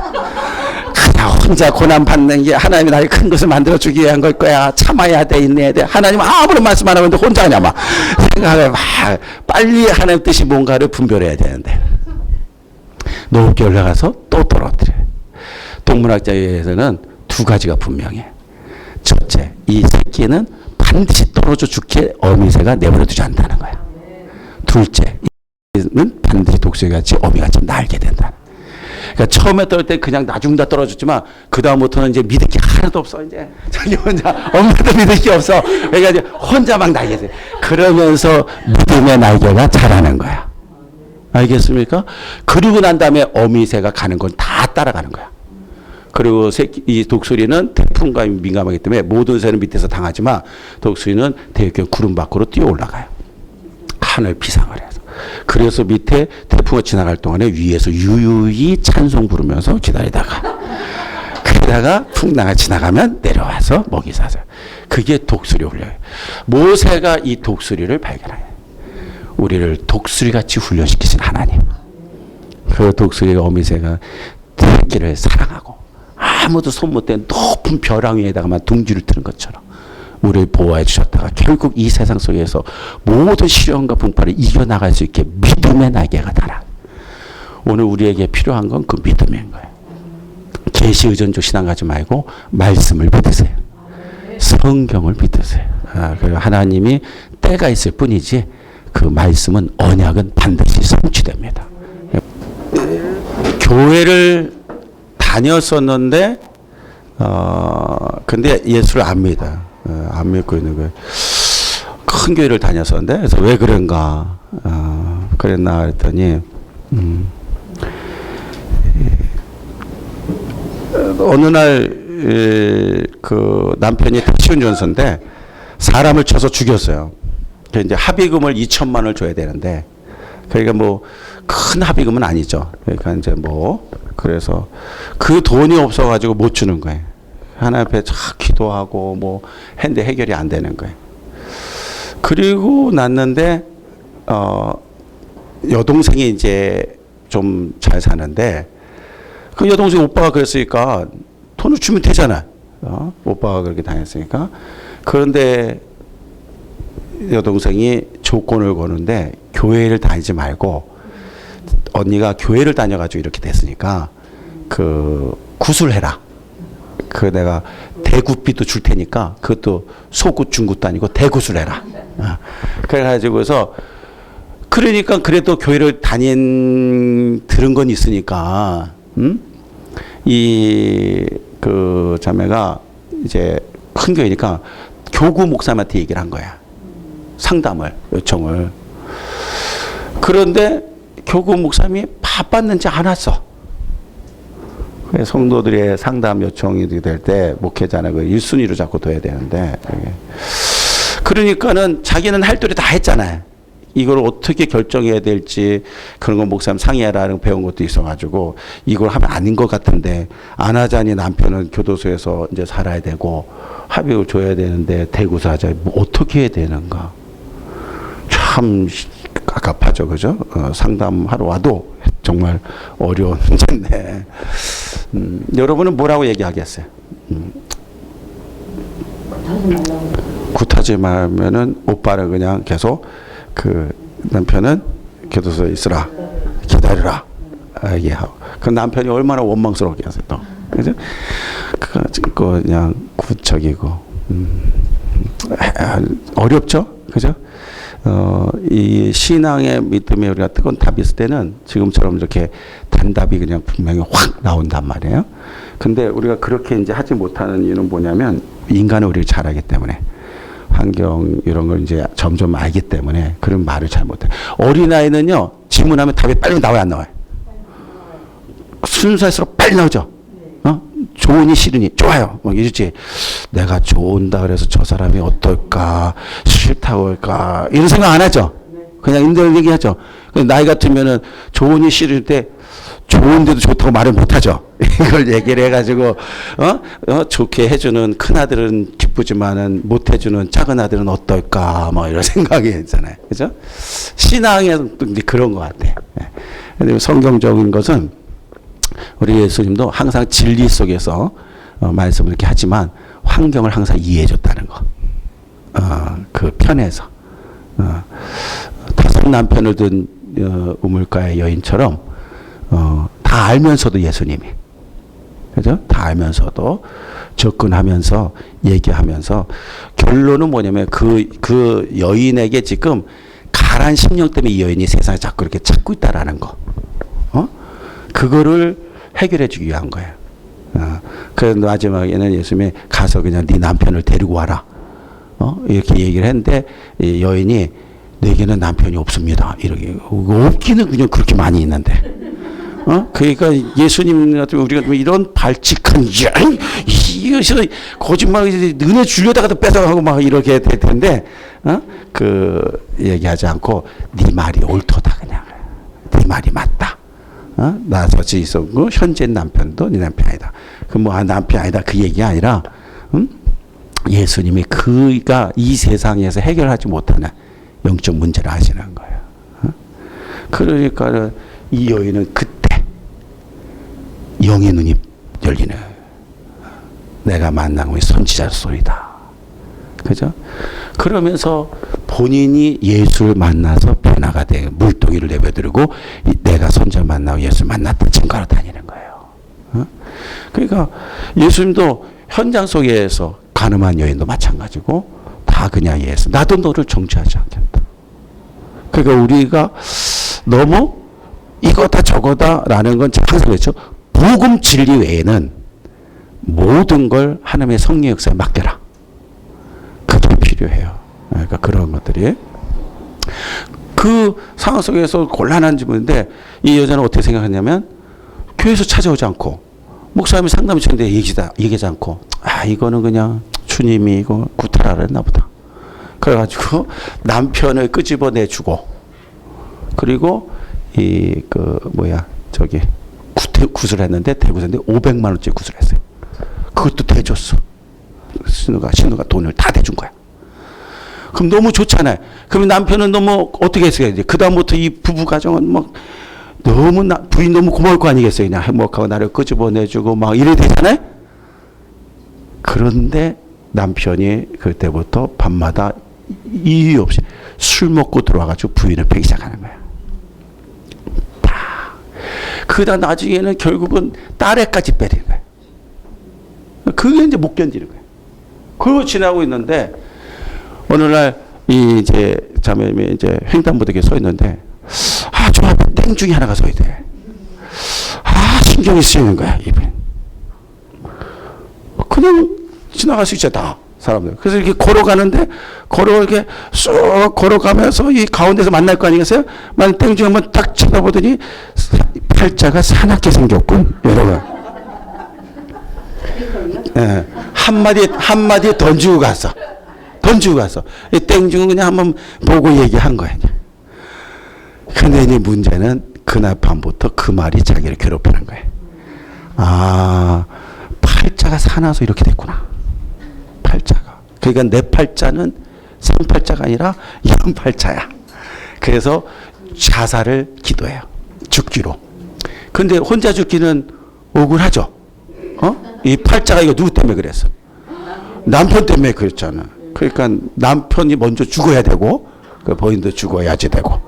그냥 혼자 고난받는 게 하나님이 나를 큰 것을 만들어주기 위한 걸 거야. 참아야 돼 인내해야 돼. 하나님은 아무런 말씀 안 하는데 혼자 하냐 막 생각을 막 빨리 하나님 뜻이 뭔가를 분별해야 되는데 높게 올라가서 또 떨어뜨려. 동물학자에 의해서는 두 가지가 분명해. 첫째, 이 새끼는 반드시 떨어져 죽게 어미새가 내버려두지 않는다는 거야. 둘째, 이는 반드시 독수리같이 어미같이 날게 된다. 그러니까 처음에 떨어질 때 그냥 나중다 떨어졌지만 그 다음부터는 이제 믿을 게 하나도 없어. 이제 자기 혼자 엄마도 믿을 게 없어. 그러니까 이제 혼자 막 날게 돼. 그러면서 믿음의 날개가 자라는 거야. 알겠습니까? 그리고 난 다음에 어미새가 가는 건 다 따라가는 거야. 그리고 이 독수리는 태풍과 민감하기 때문에 모든 새는 밑에서 당하지만 독수리는 대개 구름 밖으로 뛰어 올라가요. 하늘 비상을 해서. 그래서 밑에 태풍이 지나갈 동안에 위에서 유유히 찬송 부르면서 기다리다가 그러다가 풍랑이 지나가면 내려와서 먹이 사서. 그게 독수리 훈련이에요. 모세가 이 독수리를 발견해요. 우리를 독수리같이 훈련시키신 하나님. 그 독수리가 어미새가 새끼를 사랑하고 아무도 손 못 대는 높은 벼랑 위에다가만 둥지를 트는 것처럼 우리를 보호해 주셨다가 결국 이 세상 속에서 모든 시련과 분파를 이겨나갈 수 있게 믿음의 날개가 달아. 오늘 우리에게 필요한 건 그 믿음인 거예요. 계시 의존적 신앙 가지 말고 말씀을 믿으세요. 성경을 믿으세요. 그리고 하나님이 때가 있을 뿐이지 그 말씀은 언약은 반드시 성취됩니다. 교회를 다녔었는데 근데 예수를 안 믿어요. 안 믿고 있는 거예요. 큰 교회를 다녔었는데 그래서 왜 그런가 그랬나 그랬더니 어느 날 그 남편이 택시 운전수인데 사람을 쳐서 죽였어요. 이제 합의금을 2천만 원을 줘야 되는데 그러니까 뭐 큰 합의금은 아니죠. 그러니까 이제 뭐 그래서 그 돈이 없어가지고 못 주는 거예요. 하나님 앞에 쫙 기도하고 뭐 했는데 해결이 안 되는 거예요. 그리고 났는데 여동생이 이제 좀 잘 사는데 그 여동생 오빠가 그랬으니까 돈을 주면 되잖아. 오빠가 그렇게 다녔으니까. 그런데 여동생이 조건을 거는데 교회를 다니지 말고 언니가 교회를 다녀가지고 이렇게 됐으니까 그 구술해라. 그 내가 대구비도 줄 테니까 그것도 소굿 중굿도 아니고 대구술해라. 그래가지고서 그러니까 그래도 교회를 들은 건 있으니까 이 그 자매가 이제 큰 교회니까 교구 목사님한테 얘기를 한 거야. 상담을 요청을. 그런데 교구 목사님이 바빴는지 안 왔어. 성도들의 상담 요청이 될 때 목회자는 그 1순위로 자꾸 둬야 되는데 그러니까는 자기는 할 도리 다 했잖아요. 이걸 어떻게 결정해야 될지 그런 거 목사님 상의하라는 배운 것도 있어가지고 이걸 하면 아닌 것 같은데 안 하자니 남편은 교도소에서 이제 살아야 되고 합의를 줘야 되는데 대구서 하자. 뭐 어떻게 해야 되는가. 참 갑갑하죠. 그죠? 상담하러 와도 정말 어려운 문제인데 여러분은 뭐라고 얘기하겠어요? 굿하지 말면은 오빠는 그냥 계속 그 남편은 교도소에 있으라 기다리라 얘기하고 그 남편이 얼마나 원망스럽겠어요 또 그죠? 그거 그냥 구척이고 어렵죠 그죠? 이 신앙의 믿음에 우리가 뜨거운 답이 있을 때는 지금처럼 이렇게 단답이 그냥 분명히 확 나온단 말이에요. 근데 우리가 그렇게 이제 하지 못하는 이유는 뭐냐면 인간은 우리를 잘 알기 때문에 환경 이런 걸 이제 점점 알기 때문에 그런 말을 잘 못해. 어린아이는요 질문하면 답이 빨리 나와요 안 나와요? 순서일수록 빨리 나오죠. 좋으니 싫으니 좋아요. 뭐 이러지. 내가 좋은다 그래서 저 사람이 어떨까 싫다고 할까 이런 생각 안 하죠. 그냥 임대를 얘기하죠. 나이 같으면은 좋으니 싫을 때 좋은데도 좋다고 말을 못 하죠. 이걸 얘기를 해가지고 좋게 해주는 큰 아들은 기쁘지만은 못 해주는 작은 아들은 어떨까 뭐 이런 생각이 있잖아요. 그죠? 신앙에는 그런 것 같아. 근데 성경적인 것은 우리 예수님도 항상 진리 속에서 말씀을 이렇게 하지만 환경을 항상 이해해 줬다는 거. 그 편에서. 5 남편을 둔 우물가의 여인처럼 다 알면서도 예수님이. 그죠? 다 알면서도 접근하면서 얘기하면서 결론은 뭐냐면 그 여인에게 지금 가란 심령 때문에 이 여인이 세상에 자꾸 이렇게 찾고 있다라는 거. 그거를 해결해 주기 위한 거예요. 그래서 마지막에는 예수님이 가서 그냥 네 남편을 데리고 와라. 이렇게 얘기를 했는데 이 여인이 내게는 남편이 없습니다. 이렇게 없기는 그냥 그렇게 많이 있는데. 그러니까 예수님 같은 우리가 이런 발칙한 이것이 거짓말 은혜 주려다가도 뺏어가고 막 이렇게 될 텐데 그 얘기하지 않고 네 말이 옳도다 그냥 네 말이 맞다. 나서지 있었고 현재 남편도 네 남편 아니다. 그 뭐 남편 아니다 그 얘기 아니라 예수님이 그가 이 세상에서 해결하지 못하는 영적 문제를 아시는 거예요. 그러니까 이 여인은 그때 영의 눈이 열리는 내가 만난 것이 선지자 소리다. 그죠? 그러면서 본인이 예수를 만나서 변화가 돼 물동이를 내버려두고 내가 선지자를 만나고 예수를 만났다 증거로 다니는 거예요. 그러니까 예수님도 현장 속에서 가늠한 여인도 마찬가지고 다 다 그냥 이해했어. 나도 너를 정죄하지 않겠다. 그러니까 우리가 너무 이거다 저거다라는 건 항상 그렇죠. 복음 진리 외에는 모든 걸 하나님의 성령 역사에 맡겨라. 그게 필요해요. 그러니까 그런 것들이 그 상황 속에서 곤란한 질문인데 이 여자는 어떻게 생각했냐면 교회에서 찾아오지 않고 목사님이 상담 치는데 얘기하지 않고 이거는 그냥 주님이 이거 구타라 했나 보다. 그래가지고 남편을 끄집어내주고 그리고 굿을 했는데 대구선인데 500만 원짜리 굿을 했어요. 그것도 대줬어. 신우가 돈을 다 대준 거야. 그럼 너무 좋잖아요. 그럼 남편은 너무 어떻게 했어요? 이제 그다음부터 이 부부 가정은 막 너무 부인 너무 고마울 거 아니겠어요? 그냥 행복하고 나를 끄집어내주고 막 이래 되잖아요. 그런데 남편이 그때부터 밤마다 이유 없이 술 먹고 들어와가지고 부인을 패기 시작하는 거야. 그러다 나중에는 결국은 딸애까지 빼리는 거야. 그게 이제 못 견디는 거야. 그러고 지나고 있는데 어느 날 이제 자매님이 이제 횡단보도에 서 있는데 저 앞에 땡중이 하나가 서 있대. 신경이 쓰이는 거야 이분. 그냥 지나갈 수 있잖아 사람들. 그래서 이렇게 걸어가는데 이렇게 쑥 걸어가면서 이 가운데서 만날 거 아니겠어요? 만 땡중 한번 딱 쳐다보더니 팔자가 사납게 생겼군 여러분. 네, 한마디 던지고 갔어. 이 땡중은 그냥 한번 보고 얘기한 거야. 근데 이 문제는 그날 밤부터 그 말이 자기를 괴롭히는 거야. 팔자가 사나서 이렇게 됐구나. 팔자가. 그러니까 내 팔자는 상팔자가 아니라 연팔자야. 그래서 자살을 기도해요. 죽기로. 근데 혼자 죽기는 억울하죠. 이 팔자가 이거 누구 때문에 그랬어? 남편 때문에 그랬잖아. 그러니까 남편이 먼저 죽어야 되고 그 부인도 죽어야지 되고.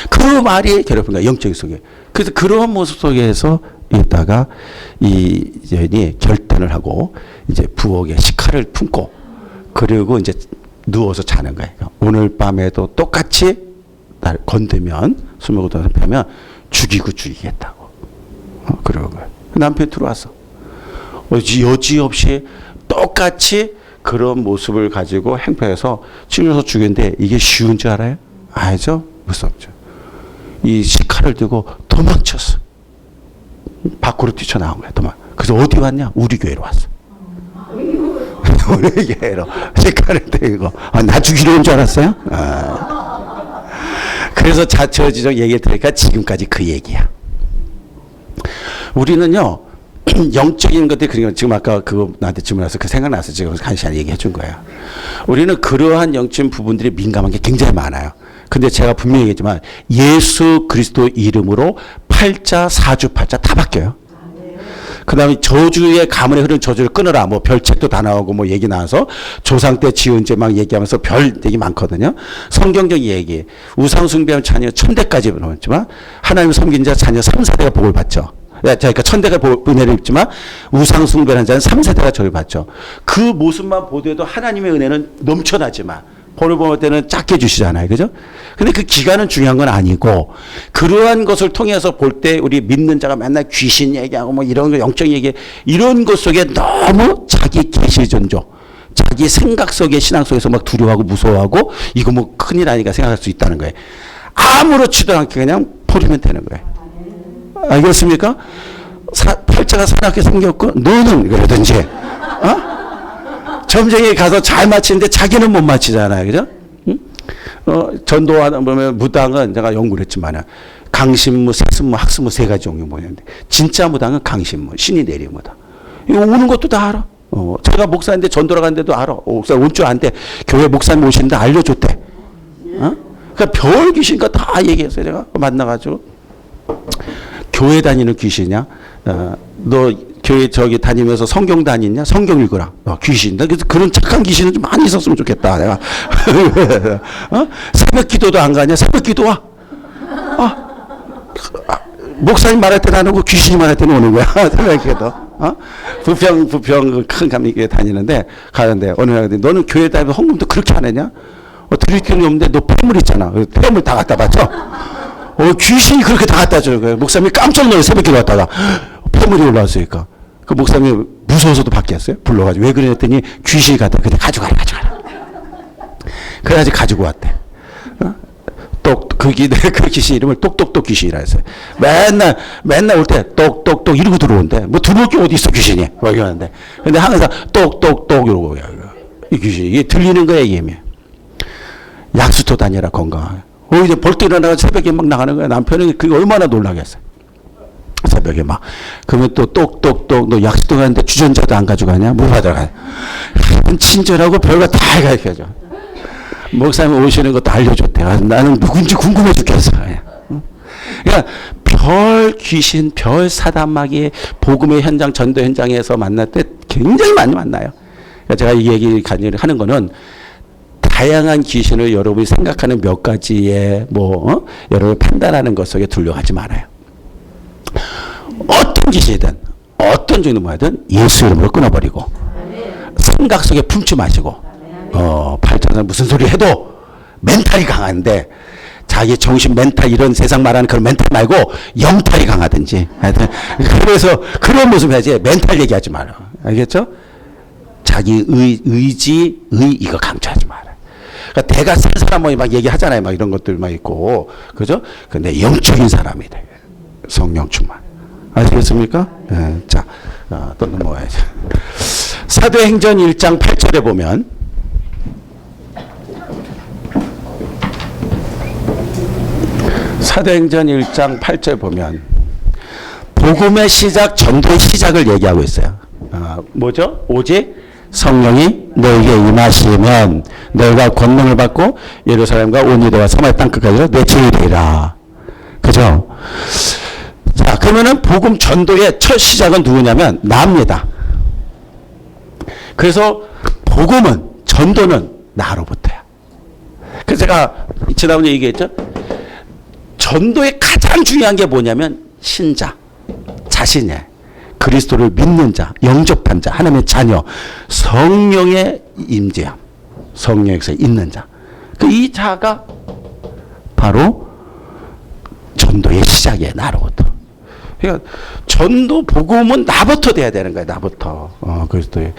그 말이 괴롭힌 거야. 영적인 속에. 그래서 그런 모습 속에서 있다가 이 여인이 결단을 하고 이제 부엌에 식칼을 품고 그리고 이제 누워서 자는 거예요. 오늘 밤에도 똑같이 날 건드면 술 먹고 펴면 죽이겠다고. 그러는 거예요. 남편이 들어왔어. 여지없이 똑같이 그런 모습을 가지고 행패해서 찔러서 죽였는데 이게 쉬운 줄 알아요? 알죠? 무섭죠. 이 식칼을 들고 도망쳤어. 밖으로 뛰쳐나온 거야. 그래서 어디 왔냐? 우리 교회로 왔어. 우리 교회로 식칼을 들고. 나 죽이려 온 줄 알았어요? 그래서 자처지적 얘기 들으니까 지금까지 그 얘기야. 우리는요. 영적인 것들이 그러니까 지금 아까 그거 나한테 질문해서 그 생각나서 지금 한 시간 얘기해 준 거야. 우리는 그러한 영적인 부분들이 민감한 게 굉장히 많아요. 근데 제가 분명히 얘기했지만 예수 그리스도 이름으로 팔자, 사주팔자 다 바뀌어요. 그 다음에 저주의 가문에 흐르는 저주를 끊어라. 뭐 별책도 다 나오고 뭐 얘기 나와서 조상 때 지은 죄 막 얘기하면서 별 얘기 많거든요. 성경적 얘기. 우상숭배하는 자녀 천대까지 나왔지만 하나님 섬긴 자 자녀 3, 4대가 복을 받죠. 그러니까 천대가 은혜를 입지만 우상숭배하는 자는 3, 4대가 저를 받죠. 그 모습만 보더라도 하나님의 은혜는 넘쳐나지만 본을 볼 때는 작게 주시잖아요. 그죠? 근데 그 기간은 중요한 건 아니고 그러한 것을 통해서 볼 때 우리 믿는 자가 맨날 귀신 얘기하고 뭐 이런 거 영적 얘기 이런 것 속에 너무 자기 계시존조 자기 생각 속에 신앙 속에서 막 두려워하고 무서워하고 이거 뭐 큰일 아니까 생각할 수 있다는 거예요. 아무렇지도 않게 그냥 버리면 되는 거예요. 알겠습니까? 팔자가 사납게 생겼고 너는 그러든지 점쟁이 가서 잘 맞히는데 자기는 못 맞히잖아요. 그죠? 전도하는 보면 무당은 제가 연구를 했지만 강신무, 세신무, 학신무 세 가지 종류 뭐냐는데 진짜 무당은 강신무, 신이 내린 무당. 이거 오는 것도 다 알아. 제가 목사인데 전도를 가는데도 알아. 목사 올 줄 아는데 교회 목사님 오시는데 알려줬대. 그러니까 별 귀신과 다 얘기했어요. 제가 만나가지고 교회 다니는 귀신이야. 너 교회 저기 다니면서 성경 다니냐? 성경 읽어라. 귀신. 그래서 그런 착한 귀신은 좀 많이 있었으면 좋겠다. 내가. 새벽 기도도 안 가냐? 새벽 기도 와. 목사님 말할 때는 안 오고 귀신이 말할 때는 오는 거야. 생각해도. 부평 큰 감리교회 다니는데 가는데 어느 날 너는 교회 다니면 헌금도 그렇게 안 했냐? 드릴 게 없는데 너 폐물 있잖아. 폐물 다 갖다 바쳐. 귀신이 그렇게 다 갖다 주는 거예요. 목사님이 깜짝 놀래 새벽에 왔다가 폐물이 올라왔으니까. 그 목사님이 무서워서도 바뀌었어요. 불러가지고 왜 그랬더니 귀신이 갖다 그래 가져가라. 그래가지고 가지고 왔대. 그 귀신 이름을 똑똑똑 귀신이라 했어요. 맨날 올 때 똑똑똑 이러고 들어온대. 뭐 들어올 게 어디 있어 귀신이. 뭐 이러는데. 근데 항상 똑똑똑 이러고 이 귀신이 이게 들리는 거야 이게. 약수터 다니라 건강하게. 이제 벌떡 일어나서 새벽에 막 나가는 거야. 남편은 그게 얼마나 놀라겠어요. 새벽에 막. 그러면 또 똑똑똑 너 약수터 가는데 주전자도 안 가져가냐? 뭐 받아가냐? 친절하고 별거 다 가르쳐줘. 목사님 오시는 것도 알려줬대. 나는 누군지 궁금해 죽겠어. 그러니까 별 귀신, 별 사단마귀 복음의 현장, 전도 현장에서 만날 때 굉장히 많이 만나요. 그러니까 제가 이 얘기 하는 거는 다양한 귀신을 여러분이 생각하는 몇 가지의 여러분이 판단하는 것 속에 둘러가지 말아요. 어떤 귀신이든 어떤 종류 뭐든 예수 이름으로 끊어버리고 생각 속에 품지 마시고 팔자는 무슨 소리 해도 멘탈이 강한데 자기 정신 멘탈 이런 세상 말하는 그런 멘탈 말고 영탈이 강하든지 하여튼 그래서 그런 모습 해야지 멘탈 얘기하지 마라. 알겠죠? 자기 의지 이거 강조하지 마라. 그러니까 대가 센 사람 막 얘기하잖아요. 막 이런 것들 막 있고 그죠? 근데 영적인 사람이 돼. 성령 충만. 아시겠습니까? 네. 자, 또 넘어가야죠. 사도행전 1장 8절에 보면 사도행전 1장 8절 보면 복음의 시작, 전도의 시작을 얘기하고 있어요. 뭐죠? 오직 성령이 너에게 임하시면 너희가 권능을 받고 예루살렘과 온 유대와 사마리아 땅 끝까지 내 증인이 되리라. 그죠? 자, 그러면은 복음 전도의 첫 시작은 누구냐면 나입니다. 그래서 복음은 전도는 나로부터야. 그래서 제가 지난번에 얘기했죠. 전도의 가장 중요한 게 뭐냐면 신자, 자신의 그리스도를 믿는 자, 영접한 자, 하나님의 자녀, 성령의 임재함, 성령에서 있는 자. 이 자가 바로 전도의 시작이에요. 나로부터. 그러니까 전도 복음은 나부터 돼야 되는 거예요. 나부터. 그리스도의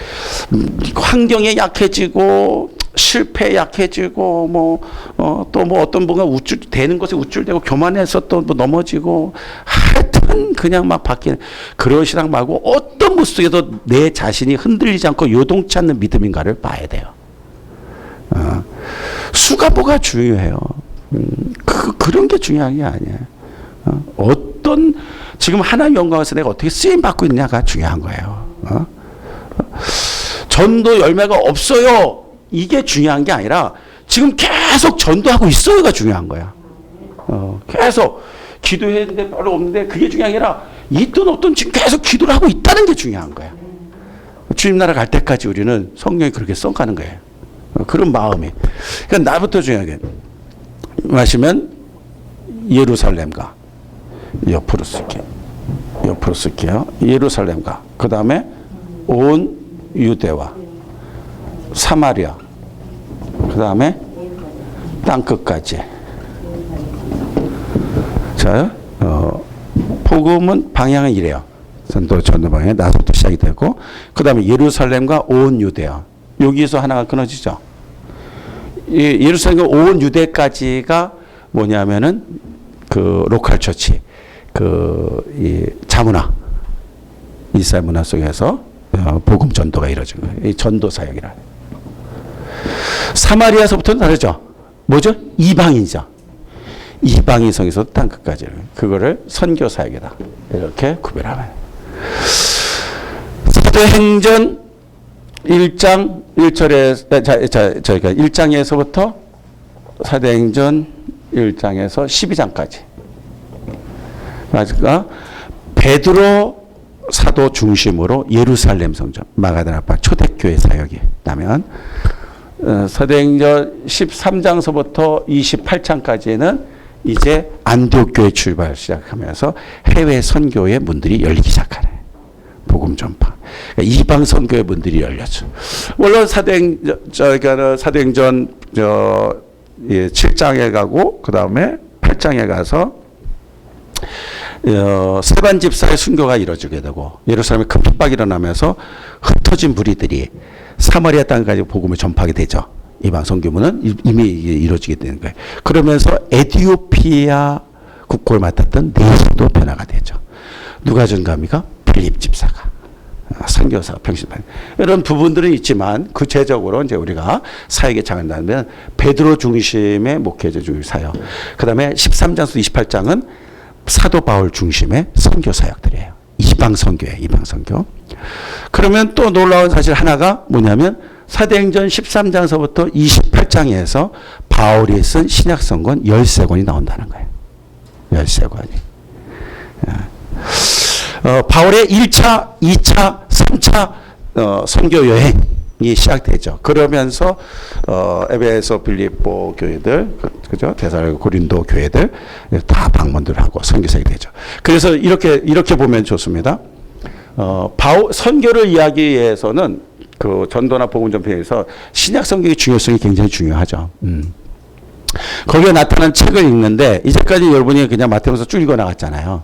환경에 약해지고 실패에 약해지고 또 어떤 분가 되는 것에 우쭐대고 교만해서 또 넘어지고 하여튼 그냥 막 바뀌는 그런 신앙 말고 어떤 모습 속에도 내 자신이 흔들리지 않고 요동치 않는 믿음인가를 봐야 돼요. 수가 뭐가 중요해요. 그런 게 중요한 게 아니에요. 지금 하나님 영광에서 내가 어떻게 쓰임 받고 있냐가 중요한 거예요. 전도 열매가 없어요. 이게 중요한 게 아니라 지금 계속 전도하고 있어요가 중요한 거야. 계속 기도했는데 별로 없는데 그게 중요한 게 아니라 있든 없든 지금 계속 기도를 하고 있다는 게 중요한 거야. 주님 나라 갈 때까지 우리는 성령이 그렇게 써가는 거예요. 그런 마음이. 그러니까 나부터 중요하게 마시면 예루살렘과 옆으로 쓸게요. 예루살렘과 그 다음에 온 유대와 사마리아 그 다음에 땅끝까지. 자, 복음은 방향은 이래요. 전도 방향에 나서부터 시작이 되고 그 다음에 예루살렘과 온 유대야. 여기서 하나가 끊어지죠. 예루살렘과 온 유대까지가 뭐냐면은 그 로컬 처치, 이 자문화, 이스라엘 문화 속에서 복음 전도가 이루어진 거예요. 이 전도 사역이라. 사마리아서부터는 다르죠. 뭐죠? 이방인이죠. 이방인 성에서 땅 끝까지. 그거를 선교 사역이다. 이렇게 구별하면. 사도행전 1장 1절에 저희가 1장에서부터 사도행전 1장에서 12장까지. 그러니까 베드로 사도 중심으로 예루살렘 성전, 마가다라파 초대교회 사역이 있다면 사도행전 13장서부터 28장까지는 이제 안디옥교회 출발 시작하면서 해외 선교의 문들이 열리기 시작하네. 복음 전파. 그러니까 이방 선교의 문들이 열렸죠. 물론 사도행전 7장에 가고 그 다음에 8장에 가서 세반 집사의 순교가 이루어지게 되고 예루살렘에 큰 핍박이 일어나면서 흩어진 무리들이 사마리아 땅까지 복음을 전파하게 되죠. 이방 선교문은 이미 이루어지게 되는 거예요. 그러면서 에티오피아 국고를 맡았던 네시도 변화가 되죠. 누가 전감이가? 빌립 집사가. 선교사 평신판 이런 부분들은 있지만 구체적으로 이제 우리가 사역에 장한다면 베드로 중심의 목회자 중심 사역. 그다음에 13장에서 28장은 사도 바울 중심의 선교 사역들이에요. 이방 선교예요. 이방 선교. 그러면 또 놀라운 사실 하나가 뭐냐면 사도행전 13장서부터 28장에서 바울이 쓴 신약성권 13권이 나온다는 거예요. 13권이. 바울의 1차, 2차, 3차 선교 여행이 시작되죠. 그러면서 에베소, 빌립보 교회들, 그죠? 데살로니가, 고린도 교회들 다 방문들 하고 선교사가 되죠. 그래서 이렇게 보면 좋습니다. 바울 선교를 이야기하기 위해서는 그 전도나 복음 전파에서 신약 성경의 중요성이 굉장히 중요하죠. 거기에 나타난 책을 읽는데 이제까지 여러분이 그냥 마태복음서 쭉 읽어 나갔잖아요.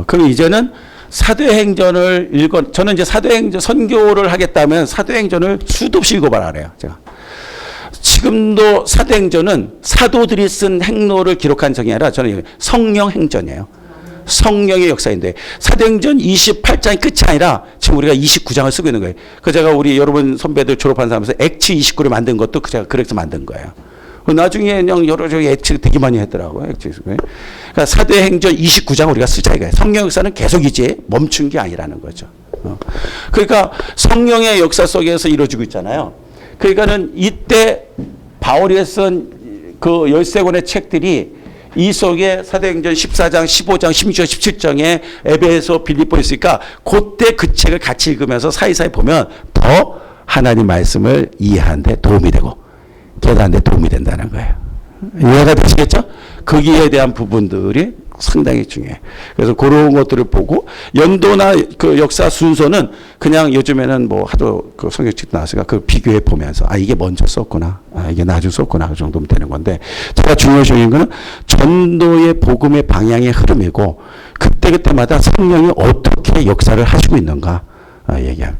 그럼 이제는 사도행전을 저는 이제 사도행전 선교를 하겠다면 사도행전을 수도 없이 읽어봐라 그래요. 제가. 지금도 사도행전은 사도들이 쓴 행로를 기록한 적이 아니라 저는 성령 행전이에요. 성령의 역사인데 사도행전 28장이 끝이 아니라 지금 우리가 29장을 쓰고 있는 거예요. 그 제가 우리 여러분 선배들 졸업한 사람에서 액치 29를 만든 것도 제가 그래서 만든 거예요. 나중에 그냥 여러 저기 액치 되게 많이 했더라고요. 액치. 그러니까 사도행전 29장 우리가 쓰자 이거예요. 성령 역사는 계속이지 멈춘 게 아니라는 거죠. 그러니까 성령의 역사 속에서 이루어지고 있잖아요. 그러니까는 이때 바울이 쓴 그 13권의 책들이 이 속에 사도행전 14장, 15장, 16장, 17장에 에베소, 빌립보 있으니까 그때 그 책을 같이 읽으면서 사이사이 보면 더 하나님 말씀을 이해하는데 도움이 되고 깨닫는 데 도움이 된다는 거예요. 이해가 되시겠죠? 거기에 대한 부분들이 상당히 중요해요. 그래서 그런 것들을 보고 연도나 그 역사 순서는 그냥 요즘에는 뭐 하도 그 성경책 나왔으니까 그 비교해 보면서 이게 먼저 썼구나. 이게 나중에 썼구나. 그 정도면 되는 건데 제가 중요시 여기는 거는 전도의 복음의 방향의 흐름이고 그때그때마다 성령이 어떻게 역사를 하시고 있는가 얘기합니다.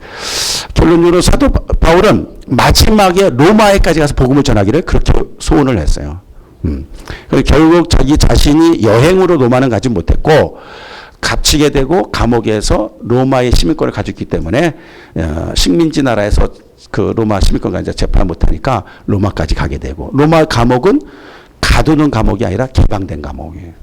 결론적으로 사도 바울은 마지막에 로마에까지 가서 복음을 전하기를 그렇게 소원을 했어요. 결국 자기 자신이 여행으로 로마는 가지 못했고 갇히게 되고 감옥에서 로마의 시민권을 가졌기 때문에 식민지 나라에서 그 로마 시민권 가지고 재판 못하니까 로마까지 가게 되고 로마 감옥은 가두는 감옥이 아니라 개방된 감옥이에요.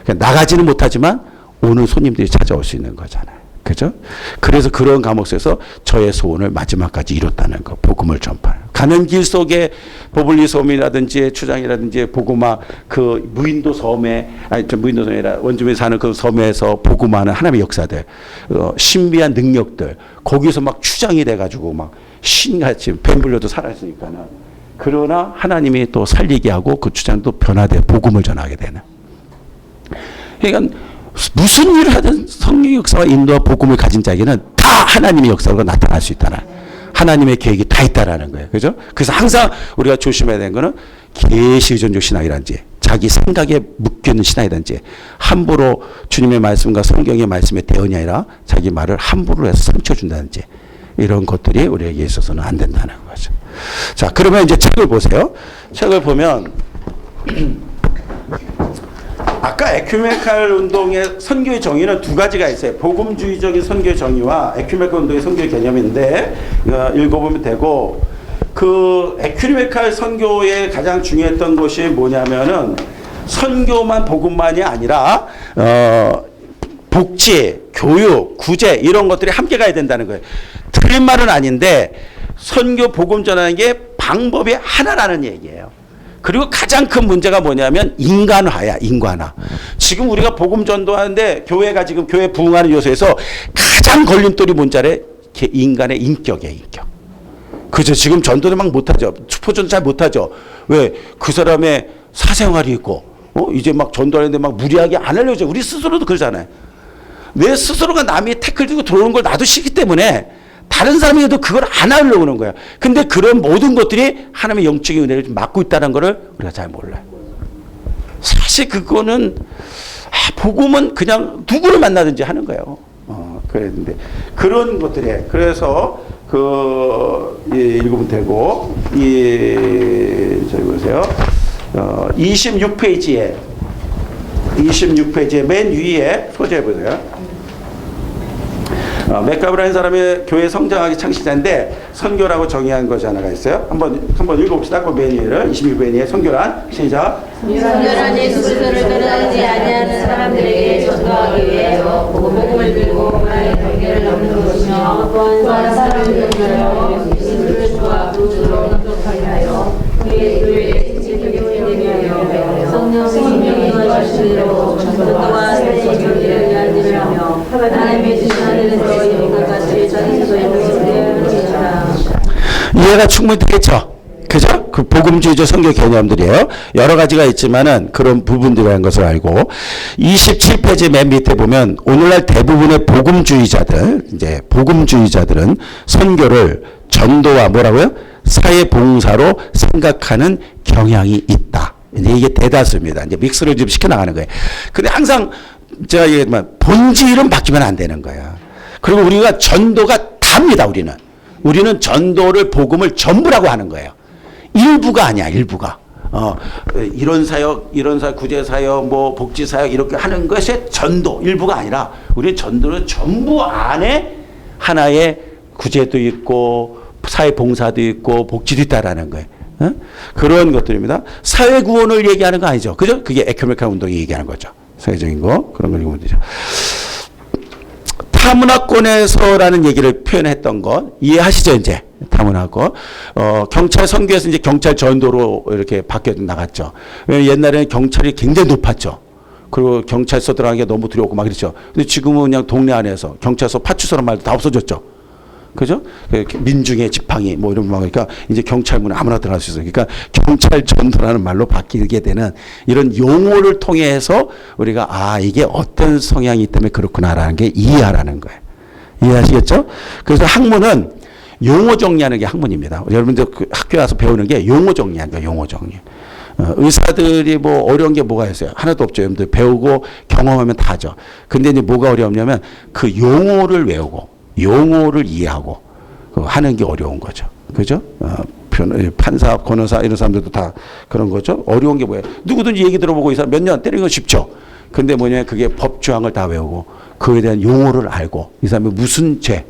그러니까 나가지는 못하지만 오는 손님들이 찾아올 수 있는 거잖아요. 그죠? 그래서 그런 감옥 속에서 저의 소원을 마지막까지 이뤘다는 거, 복음을 전파하는. 가는 길 속에 보블리 섬이라든지 추장이라든지 보고마 그 무인도 섬에, 무인도 섬이라 원주민이 사는 그 섬에서 보고마는 하나님의 역사들, 신비한 능력들, 거기서 막 추장이 돼가지고 막 신같이 뱀불려도 살아있으니까는. 그러나 하나님이 또 살리게 하고 그 추장도 변화돼 복음을 전하게 되는. 그러니까 무슨 일을 하든 성령의 역사와 인도와 복음을 가진 자에게는 다 하나님의 역사로 나타날 수 있다는 하나님의 계획이 다 있다라는 거예요. 그죠? 그래서 항상 우리가 조심해야 되는 거는 계시 의존적 신앙이란지 자기 생각에 묶여있는 신앙이란지 함부로 주님의 말씀과 성경의 말씀에 대언이 아니라 자기 말을 함부로 해서 상처 준다든지 이런 것들이 우리에게 있어서는 안 된다는 거죠. 자, 그러면 이제 책을 보세요. 책을 보면 아까 에큐메칼 운동의 선교의 정의는 두 가지가 있어요. 복음주의적인 선교의 정의와 에큐메칼 운동의 선교의 개념인데 읽어보면 되고 그 에큐메칼 선교의 가장 중요했던 것이 뭐냐면은 선교만 복음만이 아니라 복지, 교육, 구제 이런 것들이 함께 가야 된다는 거예요. 틀린 말은 아닌데 선교 복음 전하는 게 방법이 하나라는 얘기예요. 그리고 가장 큰 문제가 뭐냐면 인간화야, 인간화. 지금 우리가 복음 전도하는데 교회가 지금 교회 부흥하는 요소에서 가장 걸림돌이 뭔지래? 인간의 인격이에요, 인격. 그죠? 지금 전도를 막 못하죠. 추포전도 잘 못하죠. 왜? 그 사람의 사생활이 있고, 이제 막 전도하는데 막 무리하게 안 하려고 하죠. 우리 스스로도 그러잖아요. 내 스스로가 남이 태클 들고 들어오는 걸 나도 싫기 때문에 다른 사람이 해도 그걸 안 하려고 하는 거야. 근데 그런 모든 것들이 하나님의 영적인 은혜를 좀 막고 있다는 것을 우리가 잘 몰라요. 사실 그거는 복음은 그냥 누구를 만나든지 하는 거예요. 그랬는데 그런 것들에 그래서 읽으면 되고 저기 보세요. 26페이지에 맨 위에 소재 보세요. 맥가브라는 사람의 교회 성장하기 창시자인데 선교라고 정의한 것이 하나가 있어요. 한번 읽어봅시다. 그 맨 위를 26페이지에 선교란 시작. 선교란 예수 그리스도를 따르지 아니하는 사람들에게 전도하기 위해서 복음을 들고 문화의 경계를 넘는 것이며 또한 사람들을 위하여 예수를 주와 그리스도로 영접하게 하여 그의 교회에 지켜지게 하여 성령의 하시리로 전도와 세례의 경계를 알리며 하나님의 주신 하늘에서 여기가 같이 자기도 있는 것이라. 이해가 충분히 되겠죠? 그죠? 그 복음주의적 선교 개념들이에요. 여러 가지가 있지만은 그런 부분들이라는 것을 알고 27페이지 맨 밑에 보면 오늘날 대부분의 복음주의자들은 선교를 전도와 뭐라고요? 사회봉사로 생각하는 경향이 있다. 이제 이게 대다수입니다. 이제 믹스를 좀 시켜나가는 거예요. 근데 항상 제가 얘기했지만 본질은 바뀌면 안 되는 거야. 그리고 우리가 전도가 답니다, 우리는 전도를 복음을 전부라고 하는 거예요. 일부가 아니야, 일부가. 이런 사역, 구제사역, 뭐 복지사역 이렇게 하는 것이 전도, 일부가 아니라 우리 전도는 전부 안에 하나의 구제도 있고 사회봉사도 있고 복지도 있다라는 거예요. 그런 것들입니다. 사회구원을 얘기하는 거 아니죠. 그죠? 그게 에큐메니칼 운동이 얘기하는 거죠. 사회적인 거. 그런 걸 읽으면 되죠. 타문화권에서라는 얘기를 표현했던 거 이해하시죠, 이제? 타문화권. 경찰 선교에서 이제 경찰 전도로 이렇게 바뀌어 나갔죠. 옛날에는 경찰이 굉장히 높았죠. 그리고 경찰서 들어가기가 너무 두려웠고 막 그랬죠. 근데 지금은 그냥 동네 안에서 경찰서 파출소란 말도 다 없어졌죠. 그죠? 민중의 지팡이 뭐 이런 막 그러니까 이제 경찰문에 아무나 들어갈 수 있어요. 그러니까 경찰 전도라는 말로 바뀌게 되는 이런 용어를 통해서 우리가 이게 어떤 성향이 때문에 그렇구나라는 게 이해하라는 거예요. 이해하시겠죠? 그래서 학문은 용어 정리하는 게 학문입니다. 여러분들 그 학교에 와서 배우는 게 용어 정리하는 거예요. 용어 정리. 의사들이 뭐 어려운 게 뭐가 있어요? 하나도 없죠. 여러분들 배우고 경험하면 다죠. 근데 이제 뭐가 어렵냐면 그 용어를 외우고 용어를 이해하고 하는 게 어려운 거죠. 그죠? 판사, 변호사 이런 사람들도 다 그런 거죠. 어려운 게 뭐예요? 누구든지 얘기 들어보고 이 사람 몇 년 때리는 건 쉽죠. 근데 그게 법조항을 다 외우고 그에 대한 용어를 알고 이 사람이 무슨 죄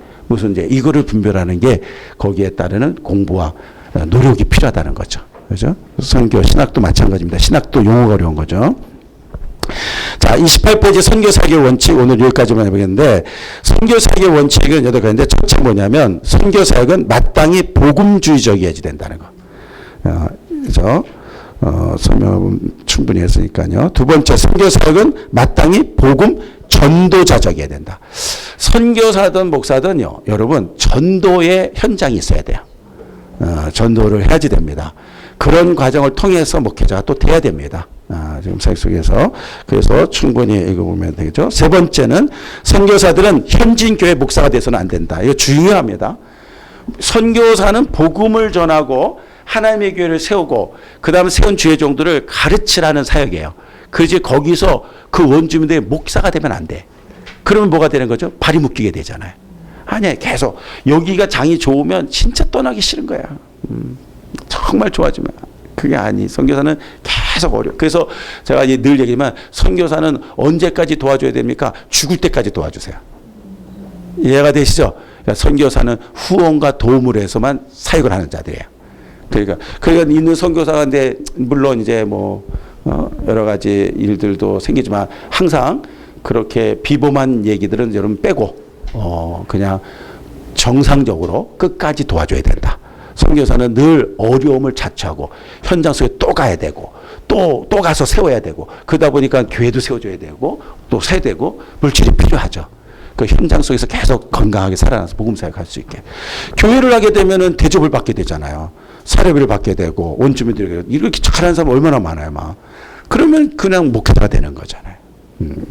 이거를 분별하는 게 거기에 따르는 공부와 노력이 필요하다는 거죠. 그죠? 선교, 신학도 마찬가지입니다. 신학도 용어가 어려운 거죠. 자, 28페이지 선교사역의 원칙 오늘 여기까지만 해보겠는데 선교사역의 원칙은 여덟 가지인데 첫째 뭐냐면 선교사역은 마땅히 복음주의적이어야 된다는 거. 그죠? 설명은 충분히 했으니까요. 두 번째 선교사역은 마땅히 복음 전도자적이어야 된다. 선교사든 목사든요, 여러분 전도의 현장이 있어야 돼요. 전도를 해야지 됩니다. 그런 과정을 통해서 목회자가 또 돼야 됩니다. 지금 사역 속에서. 그래서 충분히 읽어보면 되겠죠. 세 번째는 선교사들은 현진 교회 목사가 돼서는 안 된다. 이거 중요합니다. 선교사는 복음을 전하고 하나님의 교회를 세우고 그 다음에 세운 주의 종들을 가르치라는 사역이에요. 그지 거기서 그 원주민들의 목사가 되면 안 돼. 그러면 뭐가 되는 거죠? 발이 묶이게 되잖아요. 아니야, 계속 여기가 장이 좋으면 진짜 떠나기 싫은 거야. 정말 좋아지면 그게 아니. 선교사는 계속 어려. 그래서 제가 늘 얘기하지만 선교사는 언제까지 도와줘야 됩니까? 죽을 때까지 도와주세요. 이해가 되시죠? 그러니까 선교사는 후원과 도움을 해서만 사역을 하는 자들이에요. 그러니까 있는 선교사가 근데 물론 이제 여러 가지 일들도 생기지만 항상 그렇게 비범한 얘기들은 여러분 빼고 그냥 정상적으로 끝까지 도와줘야 된다. 선교사는 늘 어려움을 자처하고 현장 속에 또 가야 되고 또 가서 세워야 되고 그러다 보니까 교회도 세워줘야 되고 또 세야 되고 물질이 필요하죠. 그 현장 속에서 계속 건강하게 살아나서 복음사역 할 수 있게. 교회를 하게 되면은 대접을 받게 되잖아요. 사례비를 받게 되고 원주민들에게 이렇게 잘하는 사람 얼마나 많아요, 막. 그러면 그냥 목회자가 되는 거잖아요.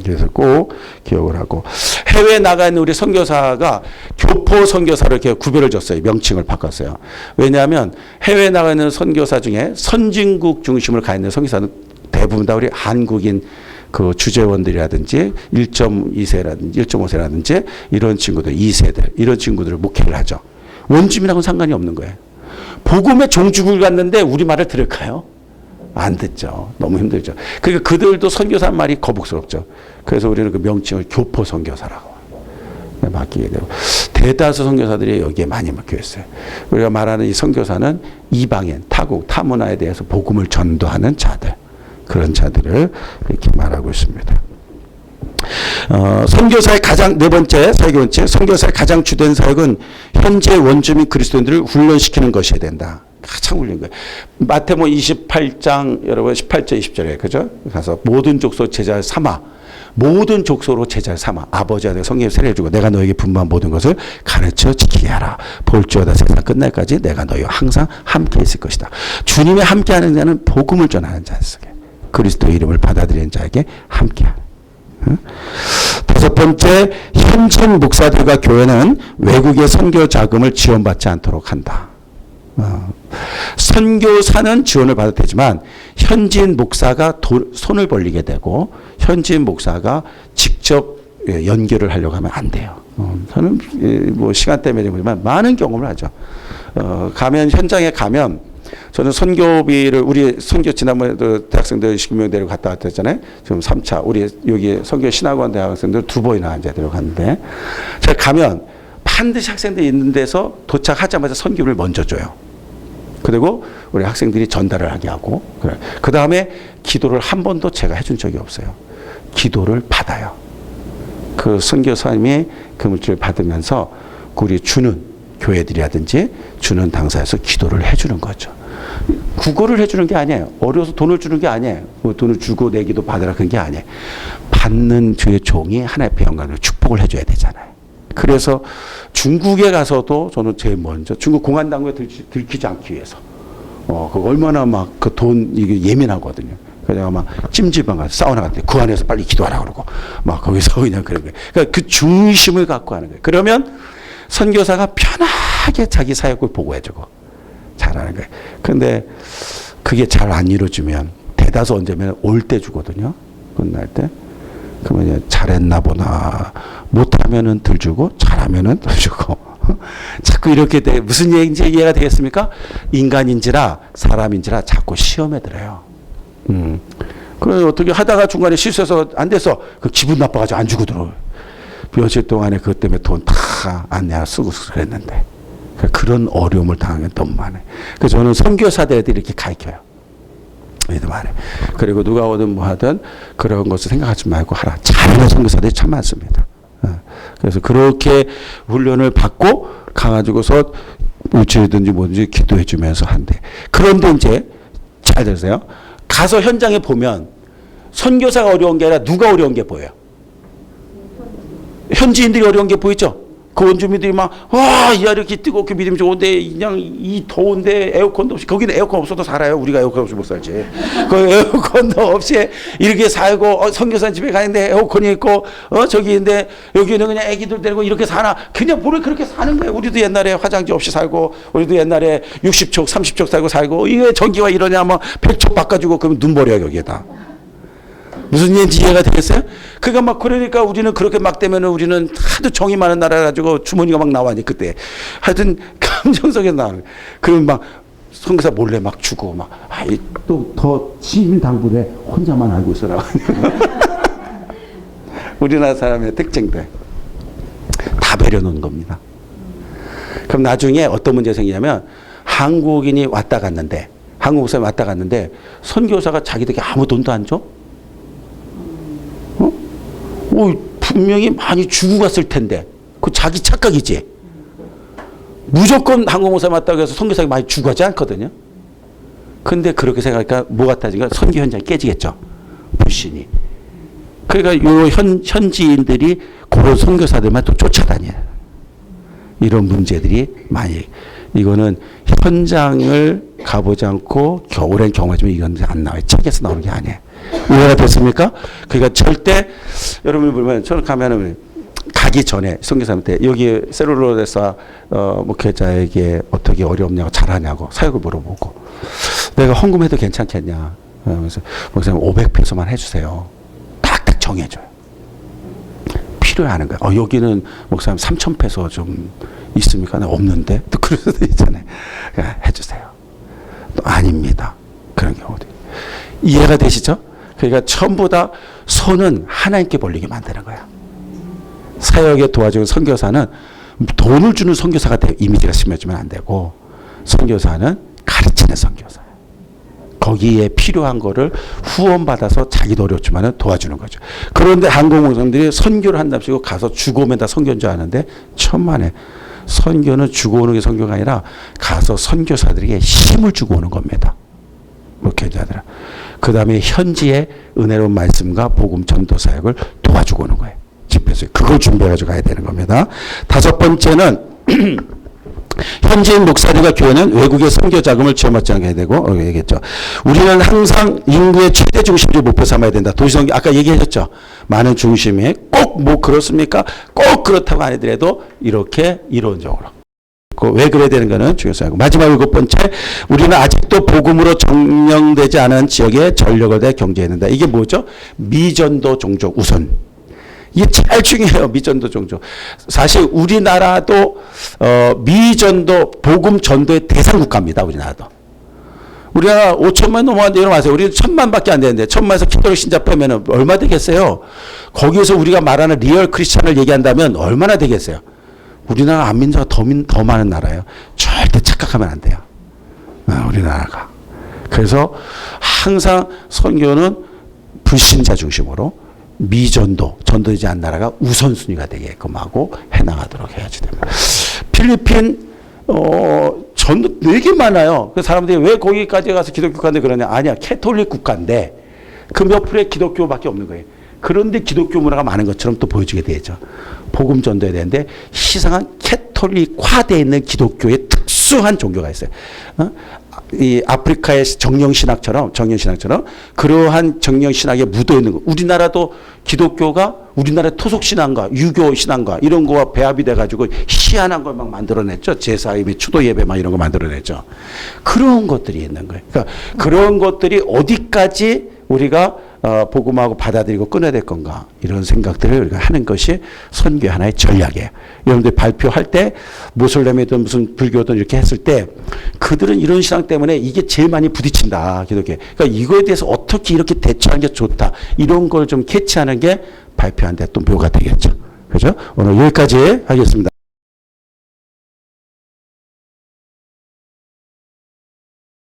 그래서 꼭 기억을 하고, 해외에 나가 있는 우리 선교사가 교포 선교사로 이렇게 구별을 줬어요. 명칭을 바꿨어요. 왜냐하면 해외에 나가 있는 선교사 중에 선진국 중심으로 가 있는 선교사는 대부분 다 우리 한국인 그 주재원들이라든지 1.2세라든지 1.5세라든지 이런 친구들, 2세들, 이런 친구들을 목회를 하죠. 원주민하고는 상관이 없는 거예요. 복음의 종주국을 갔는데 우리 말을 들을까요? 안 듣죠. 너무 힘들죠. 그러니까 그들도 선교사 말이 거북스럽죠. 그래서 우리는 그 명칭을 교포 선교사라고 맡기게 되고, 대다수 선교사들이 여기에 많이 맡겨 있어요. 우리가 말하는 이 선교사는 이방인, 타국, 타문화에 대해서 복음을 전도하는 자들, 그런 자들을 이렇게 말하고 있습니다. 선교사의 가장, 네 번째 사역의 원칙, 선교사의 가장 주된 사역은 현재 원주민 그리스도인들을 훈련시키는 것이어야 된다. 가장 훌륭한 거예요. 마태복음 28장 여러분 18절 20절에 그죠? 가서 모든 족속 제자를 삼아, 모든 족속으로 제자를 삼아 아버지와 내 성령을 세례해주고 내가 너에게 분부한 모든 것을 가르쳐 지키게 하라. 볼지어다 세상 끝날까지 내가 너희와 항상 함께 있을 것이다. 주님의 함께하는 자는 복음을 전하는 자였어요. 그리스도의 이름을 받아들이는 자에게 함께하는. 다섯 번째, 현진 목사들과 교회는 외국의 선교 자금을 지원받지 않도록 한다. 선교사는 지원을 받아도 되지만 현지인 목사가 손을 벌리게 되고 현지인 목사가 직접 연결을 하려고 하면 안 돼요. 저는 뭐 시간 때문에 모르지만 많은 경험을 하죠. 가면 현장에 가면 저는 선교비를 우리 선교 지난번에도 대학생들 20명 데리고 갔다 왔잖아요. 지금 3차 우리 여기 선교 신학원 대학생들 2번이나 이제 데려갔는데 제가 가면 반드시 학생들이 있는 데서 도착하자마자 선교를 먼저 줘요. 그리고 우리 학생들이 전달을 하게 하고, 그 다음에 기도를 한 번도 제가 해준 적이 없어요. 기도를 받아요. 그 선교사님이 그 물질을 받으면서 우리 주는 교회들이라든지 주는 당사에서 기도를 해주는 거죠. 구걸을 해주는 게 아니에요. 어려워서 돈을 주는 게 아니에요. 돈을 주고 내기도 받으라 그런 게 아니에요. 받는 주의 종이 하나의 영광으로 축복을 해줘야 되잖아요. 그래서 중국에 가서도 저는 제일 먼저 중국 공안당국에 들키지 않기 위해서 그 얼마나 막 그 돈 이게 예민하거든요. 그래서 내가 막 찜질방 가서 사우나 갔더니 그 안에서 빨리 기도하라 그러고 막 거기서 그냥 그런 거예요. 그러니까 그 중심을 갖고 하는 거예요. 그러면 선교사가 편하게 자기 사역을 보고해주고 잘하는 거예요. 그런데 그게 잘 안 이루어지면 대다수 언제면 올 때 주거든요. 끝날 때. 그러면 이제 잘했나 보나. 못하면은 덜 주고 잘하면은 덜 주고. 자꾸 이렇게 돼. 무슨 얘기인지 이해가 되겠습니까? 인간인지라 사람인지라 자꾸 시험에 들어요. 그래서 어떻게 하다가 중간에 실수해서 안 돼서 그 기분 나빠가지고 안 주고 들어요. 며칠 동안에 그것 때문에 돈 다 안 내야 쓰고 그랬는데. 그런 어려움을 당하는 게 너무 많아요. 그래서 저는 선교사들한테 이렇게 가르쳐요. 말해. 그리고 누가 오든 뭐 하든 그런 것을 생각하지 말고 하라. 잘하는 선교사들이 참 많습니다. 그래서 그렇게 훈련을 받고 가가지고서 우체든지 뭐든지 기도해 주면서 한대. 그런데 이제 잘 들으세요. 가서 현장에 보면 선교사가 어려운 게 아니라 누가 어려운 게 보여요. 현지인들이 어려운 게 보이죠. 그 원주민들이 막, 와, 야, 이렇게 뜨겁게 믿음이 좋은데, 그냥 이 더운데 에어컨도 없이, 거기는 에어컨 없어도 살아요. 우리가 에어컨 없이 못 살지. 그 에어컨도 없이 이렇게 살고, 선교사 집에 가는데 에어컨이 있고, 저기 있는데, 여기는 그냥 애기들 데리고 이렇게 사나. 그냥 보를 그렇게 사는 거예요. 우리도 옛날에 화장지 없이 살고, 우리도 옛날에 60촉, 30촉 살고, 이게 전기가 이러냐, 뭐, 100촉 바꿔주고, 그러면 눈 버려요, 여기에다. 무슨 얘기인지 이해가 되겠어요? 그러니까 막 그러니까 우리는 그렇게 막 되면은 우리는 하도 정이 많은 나라 가지고 주머니가 막 나와니 그때 하여튼 감정 속에서 나오는 그러면 막 선교사 몰래 막 주고 막 또 더 시민 당부에 혼자만 알고 있어라. 우리나라 사람의 특징들 다 배려놓은 겁니다. 그럼 나중에 어떤 문제가 생기냐면 한국인이 왔다 갔는데 한국 사람이 왔다 갔는데 선교사가 자기들에게 아무 돈도 안 줘? 분명히 많이 주고 갔을 텐데 그 자기 착각이지. 무조건 항공모사 맞다고 해서 선교사가 많이 주고 가지 않거든요. 근데 그렇게 생각하니까 뭐가 따지니까 선교 현장이 깨지겠죠. 불신이. 그러니까 요 현지인들이 그런 선교사들만 또 쫓아다녀요. 이런 문제들이 많이. 이거는 현장을 가보지 않고 겨울엔 경험하지만 이건 안 나와요. 책에서 나오는 게 아니에요. 이해가 됐습니까? 그러니까 절대 여러분이 보면 저는 가면은 가기 전에 선교사한테 여기 셀룰로에서 목회자에게 어떻게 어렵냐고 잘하냐고 사역을 물어보고 내가 헌금해도 괜찮겠냐. 그래서 목사님 500페소만 해주세요. 딱딱 정해줘요. 필요해 하는 거야. 여기는 목사님 3,000페소 좀 있습니까? 없는데 또 그럴 수도 있잖아요. 그러니까 해주세요. 또 아닙니다. 그런 경우도 이해가 되시죠? 그러니까 전부 다 손은 하나님께 벌리게 만드는 거야. 사역에 도와주는 선교사는 돈을 주는 선교사가 돼 이미지가 심해지면 안 되고 선교사는 가르치는 선교사예요. 거기에 필요한 거를 후원받아서 자기도 어렵지만 도와주는 거죠. 그런데 한국 목사님들이 선교를 한답시고 가서 주고 오면 다 선교인 줄 아는데 천만에 선교는 주고 오는 게 선교가 아니라 가서 선교사들에게 힘을 주고 오는 겁니다. 목회자들은. 그 다음에 현지의 은혜로운 말씀과 복음 전도 사역을 도와주고 오는 거예요. 집회에서 그걸 준비해가지고 가야 되는 겁니다. 다섯 번째는 현지인 목사들과 교회는 외국의 선교 자금을 지원받지 않게 해야 되고 얘기했죠. 우리는 항상 인구의 최대 중심지를 목표 삼아야 된다. 도시선교 아까 얘기하셨죠. 많은 중심이 꼭 뭐 그렇습니까? 꼭 그렇다고 아니더라도 이렇게 이론적으로. 왜 그래야 되는 거는 중요성이 하고 마지막 일곱 번째 우리는 아직도 복음으로 점령되지 않은 지역에 전력을 대 경제해야 된다. 이게 뭐죠? 미전도 종족 우선. 이게 제일 중요해요. 미전도 종족. 사실 우리나라도 미전도 복음 전도의 대상 국가입니다. 우리나라도. 우리나라 5천만 넘어가는데 여러분 아세요? 우리는 1,000만밖에 안 되는데 1,000만에서 키토릭 신자 빼면 얼마 되겠어요? 거기에서 우리가 말하는 리얼 크리스찬을 얘기한다면 얼마나 되겠어요? 우리나라 안민자가 더 많은 나라예요. 절대 착각하면 안 돼요. 우리나라가. 그래서 항상 선교는 불신자 중심으로 미전도, 전도되지 않은 나라가 우선순위가 되게끔 하고 해나가도록 해야지 됩니다. 필리핀, 전도 되게 많아요. 그 사람들이 왜 거기까지 가서 기독교 국가인데 그러냐. 아니야. 캐톨릭 국가인데 그 몇 프로의 기독교밖에 없는 거예요. 그런데 기독교 문화가 많은 것처럼 또 보여주게 되죠. 복음 전도해야 되는데 이상한 캐톨릭화되어 있는 기독교의 특수한 종교가 있어요. 이 아프리카의 정령신학처럼 그러한 정령신학에 묻어있는 거. 우리나라도 기독교가 우리나라의 토속신앙과 유교신앙과 이런 거와 배합이 돼가지고 희한한 걸 막 만들어냈죠. 제사임의 추도예배 막 이런 거 만들어냈죠. 그런 것들이 있는 거예요. 그러니까 그런 것들이 어디까지 우리가 복음하고 받아들이고 끊어야 될 건가 이런 생각들을 우리가 하는 것이 선교의 하나의 전략이에요. 여러분들 발표할 때 모슬렘이든 무슨 불교든 이렇게 했을 때 그들은 이런 신앙 때문에 이게 제일 많이 부딪힌다. 기독교. 그러니까 이거에 대해서 어떻게 이렇게 대처하는 게 좋다. 이런 걸 좀 캐치하는 게 발표하는 데 또 묘가 되겠죠. 그죠? 오늘 여기까지 하겠습니다.